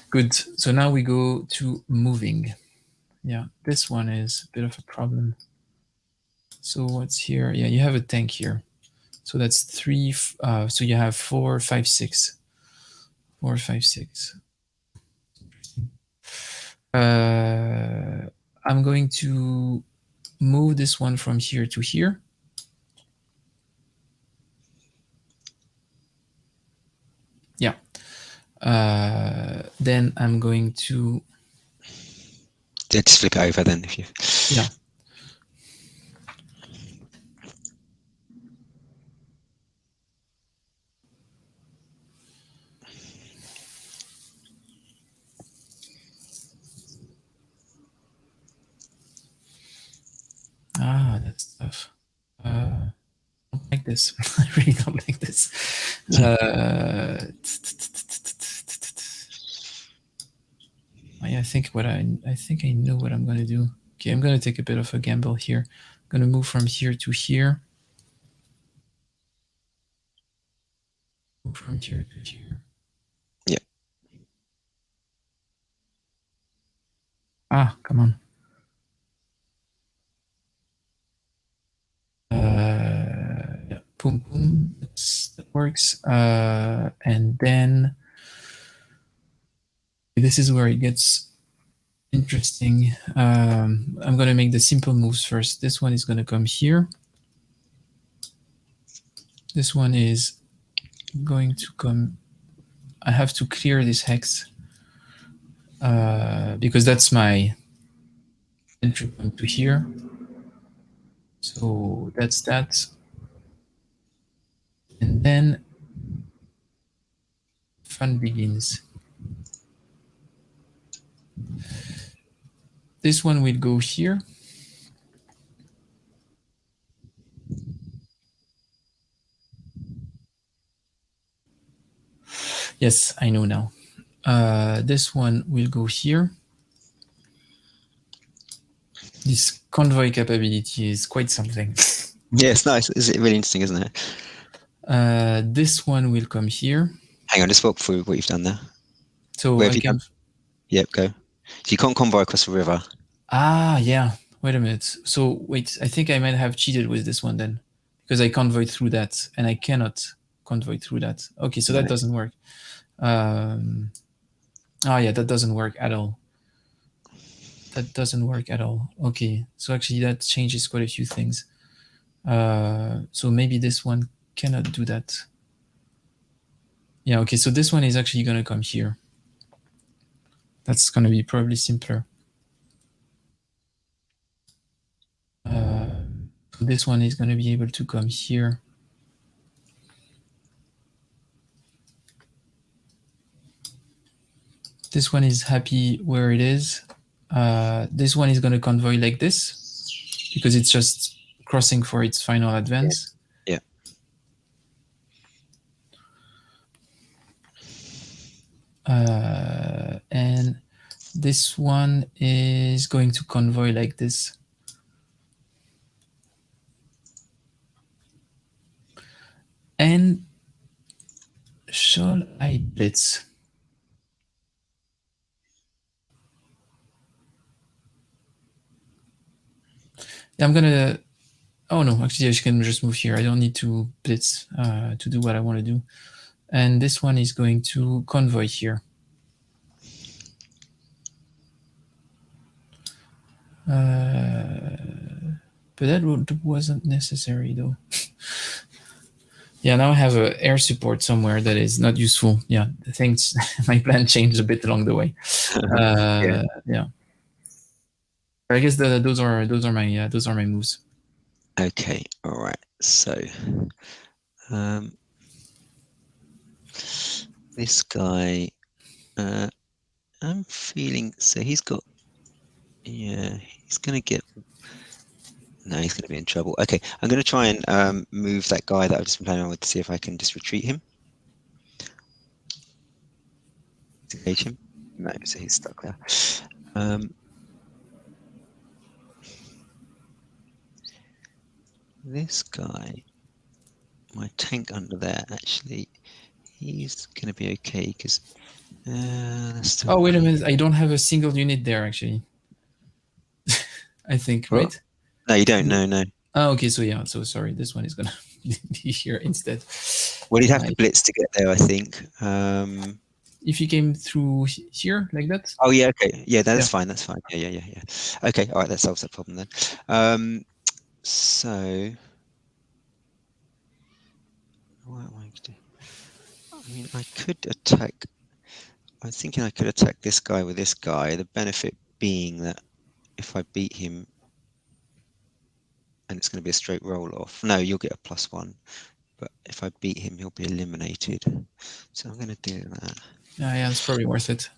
S1: Good. So now we go to moving. Yeah, this one is a bit of a problem. So what's here? Yeah, you have a tank here. So that's 3. So you have 4, 5, 6. 4, 5, 6. I'm going to move this one from here to here. Yeah. Then I'm going to.
S2: Yeah, just flip it over then if you.
S1: Yeah. Ah, that's tough. I don't like this. I really don't like this. I think I know what I'm going to do. Okay, I'm going to take a bit of a gamble here. I'm going to move from here to here. Move from here to here.
S2: Yeah.
S1: Ah, come on. Yeah, boom, boom. That works. And then this is where it gets interesting. I'm going to make the simple moves first. This one is going to come here. This one is going to come. I have to clear this hex because that's my entry point to here. So that's that. And then fun begins. This one will go here. Yes, I know now. This one will go here. This convoy capability is quite something.
S2: Yeah, it's nice. It's really interesting, isn't it?
S1: This one will come here.
S2: Hang on, just walk through what you've done there.
S1: So
S2: Where have you done? Yep, go. So you can't convoy across the river.
S1: Ah, yeah. Wait a minute. So wait, I think I might have cheated with this one then, because I convoy through that, and I cannot convoy through that. Okay, so that doesn't work. Yeah, that doesn't work at all. That doesn't work at all. Okay, so actually that changes quite a few things. So maybe this one cannot do that. Yeah, okay, so this one is actually going to come here. That's going to be probably simpler. So this one is going to be able to come here. This one is happy where it is. This one is going to convoy like this because it's just crossing for its final advance.
S2: Yeah.
S1: And this one is going to convoy like this. And shall I blitz? Yeah, I'm gonna. Oh no, actually, I can just move here. I don't need to blitz to do what I want to do. And this one is going to convoy here. But that wasn't necessary though. Yeah, now I have a air support somewhere that is not useful. Yeah, things my plan changed a bit along the way. Yeah. I guess those are my moves.
S2: Okay, all right. So this guy, I'm feeling, so he's got, yeah, he's gonna get, no, he's gonna be in trouble. Okay, I'm gonna try and move that guy that I've just been playing on with to see if I can just retreat him. Engage him. No, so he's stuck there. This guy, my tank under there, actually, he's gonna be okay because.
S1: Oh, wait a minute! I don't have a single unit there actually. I think,
S2: what?
S1: right?
S2: No, you don't. No.
S1: Oh, okay. So yeah. So sorry. This one is gonna be here instead.
S2: Well, he'd have to blitz to get there, I think.
S1: If you came through here like that.
S2: Oh yeah. Okay. Yeah, that's fine. That's fine. Yeah. Okay. All right. That solves that problem then. So. What am I going to do? I mean, I could attack. I'm thinking I could attack this guy with this guy. The benefit being that if I beat him, and it's going to be a straight roll off. No, you'll get a +1. But if I beat him, he'll be eliminated. So I'm going to do that.
S1: Yeah, it's probably worth it.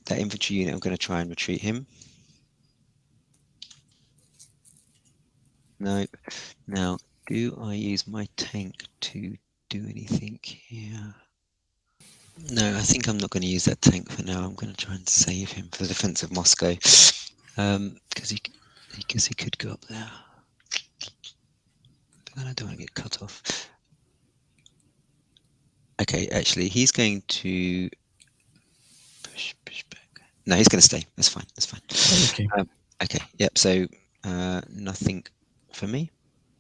S2: That infantry unit, I'm going to try and retreat him. No. Now, do I use my tank to do anything here? No, I think I'm not going to use that tank for now. I'm going to try and save him for the defense of Moscow, because he could go up there. But then I don't want to get cut off. Okay, actually, he's going to push back. No, he's going to stay. That's fine.
S1: Okay.
S2: Okay. Yep. So nothing for me.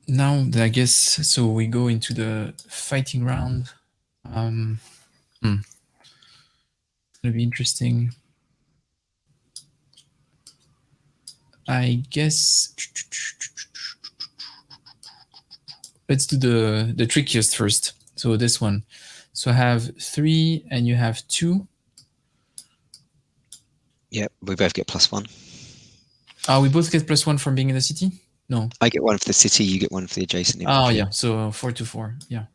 S1: Now, I guess so. We go into the fighting round. It's gonna be interesting. I guess let's do the trickiest first. So this one. So I have 3 and you have 2.
S2: Yep, we both get +1.
S1: We both get +1 from being in the city? No.
S2: I get 1 for the city, you get 1 for the adjacent infantry.
S1: Oh yeah, so 4 to 4, yeah.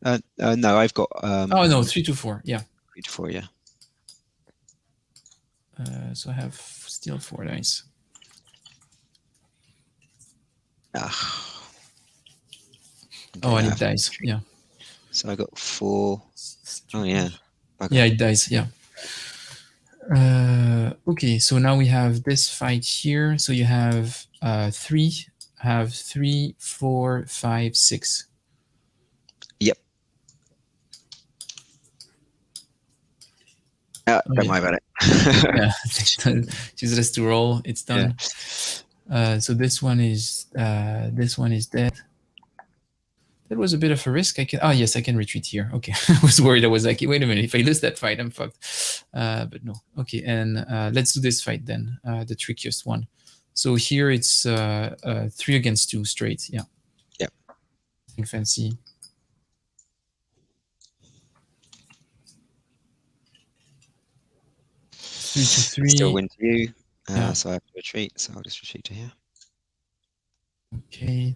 S2: No, I've got.
S1: Oh no, 3 to 4, yeah.
S2: 3 to 4, yeah.
S1: So I have still 4 dice. Oh, and it dies. Yeah.
S2: So I got 4. Oh yeah.
S1: Yeah, it dies. Yeah. Okay, so now we have this fight here. So you have 3, 4, 5, 6.
S2: Yep. Don't worry about it.
S1: Yeah, just less to roll. It's done. Yeah. So this one is dead. That was a bit of a risk. Yes, I can retreat here. Okay, I was worried. I was like, wait a minute, if I lose that fight, I'm fucked. But no. Okay, and let's do this fight then, the trickiest one. So here it's 3 against 2 straight. Yeah.
S2: Yep.
S1: Nothing fancy. Three to 3.
S2: Still win to you. So I have to retreat. So I'll just retreat to here.
S1: Okay.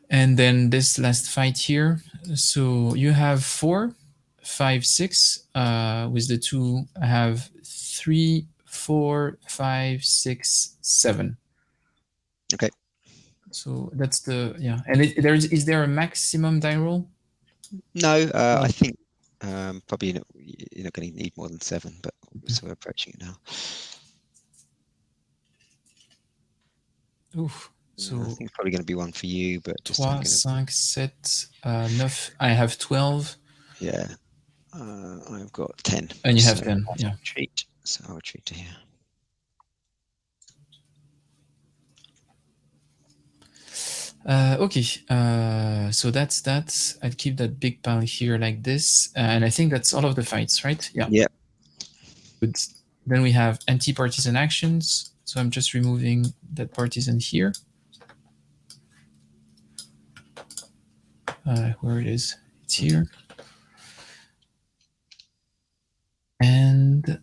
S1: And then this last fight here. So you have 4, 5, 6. With the 2, I have 3, 4, 5, 6, 7.
S2: Okay.
S1: So that's the And is there a maximum die roll?
S2: No, I
S1: Oh.
S2: think probably you're not going to need more than 7, but so we're approaching it now.
S1: Oof.
S2: I think
S1: So
S2: it's probably going to be one for you, but just
S1: 3,
S2: I'm going to.
S1: 5, 7, 9. I have 12.
S2: Yeah, I've got 10.
S1: And you have
S2: So
S1: 10.
S2: I'll
S1: Yeah.
S2: retreat. So I'll retreat to here.
S1: Okay, so that's that. I'd keep that big pile here like this, and I think that's all of the fights, right? Yeah.
S2: Yep.
S1: Good. Then we have anti-partisan actions. So I'm just removing that partisan here. Where it is? It's here. And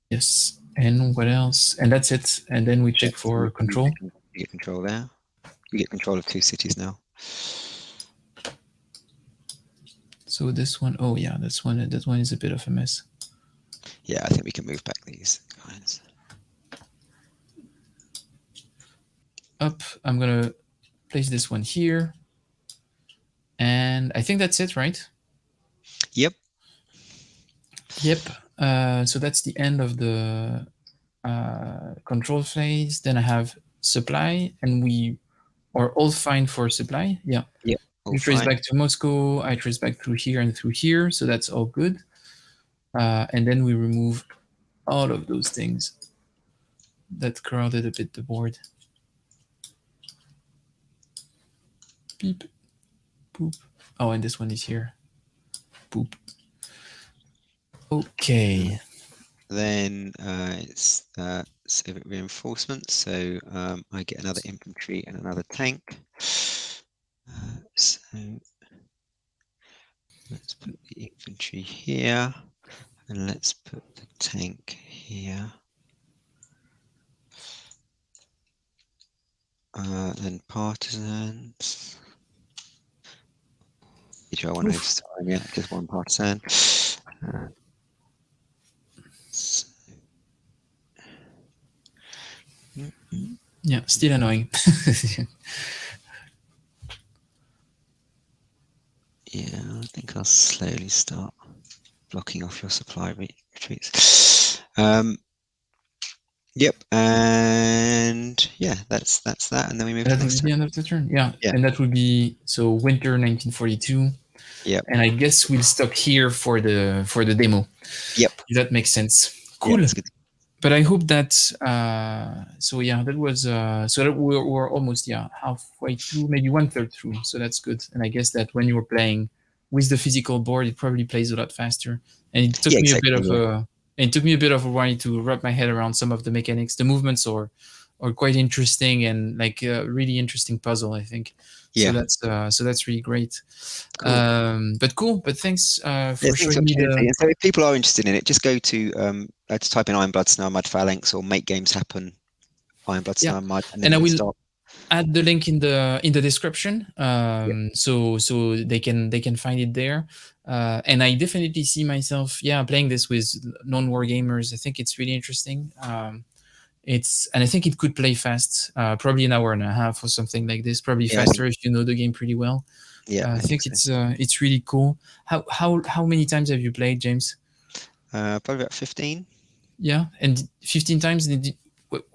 S1: yes. And what else? And that's it. And then we check for control.
S2: You get control there. You get control of 2 cities now.
S1: So this one, oh yeah, that one is a bit of a mess.
S2: Yeah, I think we can move back these guys.
S1: Up, I'm gonna place this one here. And I think that's it, right?
S2: Yep.
S1: Yep. So that's the end of the control phase. Then I have supply, and we are all fine for supply. Yeah.
S2: Yep.
S1: You trace back to Moscow. I trace back through here and through here. So that's all good. And then we remove all of those things that crowded a bit the board. Beep. Boop. Oh, and this one is here. Boop. Okay.
S2: Then it's civic reinforcement. So I get another infantry and another tank. So let's put the infantry here, and let's put the tank here. Then partisans. I want to start, yeah, just one partisan.
S1: Yeah, still annoying.
S2: Yeah, I think I'll slowly start blocking off your supply retreats. Yep, and yeah, that's that, and then we move to
S1: That
S2: the
S1: would
S2: next
S1: be the
S2: turn.
S1: end of the turn. Yeah.
S2: Yeah.
S1: And that would be so winter 1942.
S2: Yep.
S1: And I guess we'll stop here for the demo.
S2: Yep.
S1: If that makes sense. Cool.
S2: Yeah, that's good.
S1: But I hope that so yeah, that was so that we're almost halfway through, maybe 1/3 through. So that's good. And I guess that when you were playing with the physical board, it probably plays a lot faster. And it took me a bit of a while to wrap my head around some of the mechanics. The movements are quite interesting and like a really interesting puzzle, I think.
S2: Yeah.
S1: So that's really great.
S2: Cool.
S1: But cool. But thanks for showing me
S2: the. So if people are interested in it, just go to type in Ironblood Snow Mud Phalanx or Make Games Happen Ironblood Snow Mud, and then
S1: I will
S2: start.
S1: Add the link in the description, so they can find it there. And I definitely see myself, playing this with non-war gamers. I think it's really interesting. And I think it could play fast, probably an hour and a half or something like this. Probably faster if you know the game pretty well.
S2: Yeah,
S1: I think it's really cool. How many times have you played, James?
S2: Probably about 15.
S1: Yeah, and 15 times.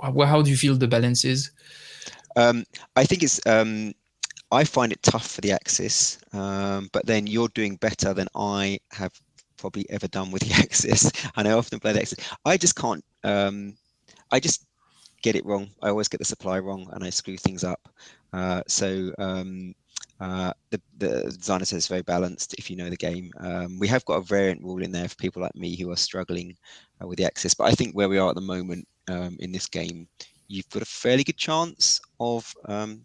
S1: How do you feel the balance is?
S2: I think it's. I find it tough for the Axis, but then you're doing better than I have probably ever done with the Axis, and I often play the Axis. I just can't. I just get it wrong. I always get the supply wrong, and I screw things up. The designer says it's very balanced if you know the game. We have got a variant rule in there for people like me who are struggling with the Axis, but I think where we are at the moment in this game, you've got a fairly good chance of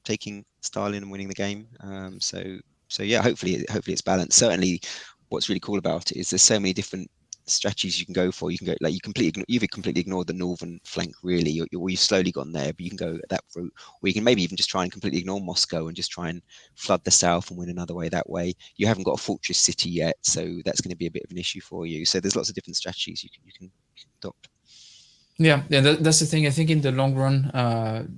S2: taking Stalin and winning the game. So yeah, hopefully it's balanced. Certainly, what's really cool about it is there's so many different strategies you can go for. You can go like you've completely ignored the northern flank, really. You've slowly gone there, but you can go that route, or you can maybe even just try and completely ignore Moscow and just try and flood the south and win another way that way. You haven't got a fortress city yet, so that's going to be a bit of an issue for you. So there's lots of different strategies you can adopt.
S1: Yeah, that's the thing. I think in the long run,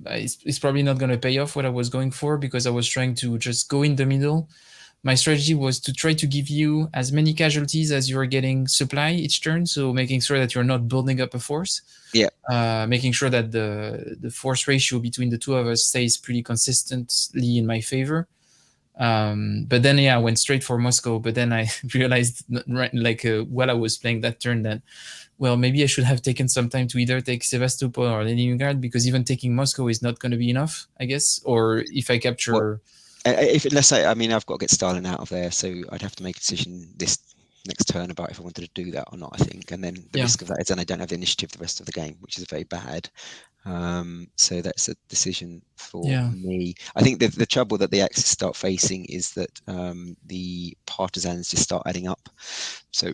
S1: it's probably not going to pay off what I was going for, because I was trying to just go in the middle. My strategy was to try to give you as many casualties as you're getting supply each turn, so making sure that you're not building up a force.
S2: Yeah.
S1: Making sure that the force ratio between the two of us stays pretty consistently in my favor. But then, yeah, I went straight for Moscow. But then I realized, while I was playing that turn, that, well, maybe I should have taken some time to either take Sevastopol or Leningrad, because even taking Moscow is not going to be enough, I guess. Or if I
S2: Well,
S1: capture,
S2: if let's say, I mean, I've got to get Stalin out of there, so I'd have to make a decision this next turn about if I wanted to do that or not, I think. And then the
S1: Yeah.
S2: risk of that is then I don't have the initiative the rest of the game, which is very bad. So that's a decision for
S1: Yeah.
S2: me. I think the trouble that the Axis start facing is that the partisans just start adding up. So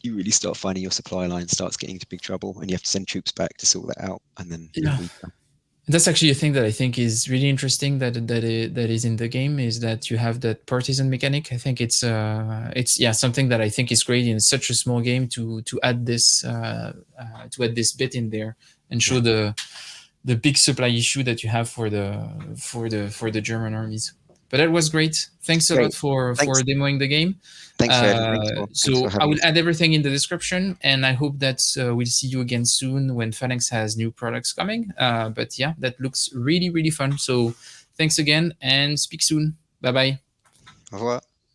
S2: you really start finding your supply line starts getting into big trouble, and you have to send troops back to sort that out, and then you're
S1: Yeah.
S2: weaker.
S1: That's actually a thing that I think is really interesting that is in the game, is that you have that partisan mechanic. I think it's something that I think is great in such a small game to add this bit in there and show
S2: Yeah.
S1: the big supply issue that you have for the German armies. But that was great. Thanks a lot
S2: Great.
S1: for
S2: Thanks.
S1: demoing the game.
S2: Thanks, Fred. Thanks for
S1: So I
S2: having
S1: will
S2: us.
S1: add everything in the description, and I hope that we'll see you again soon when Phalanx has new products coming. But yeah, that looks really, really fun. So thanks again, and speak soon. Bye bye.
S2: Au revoir.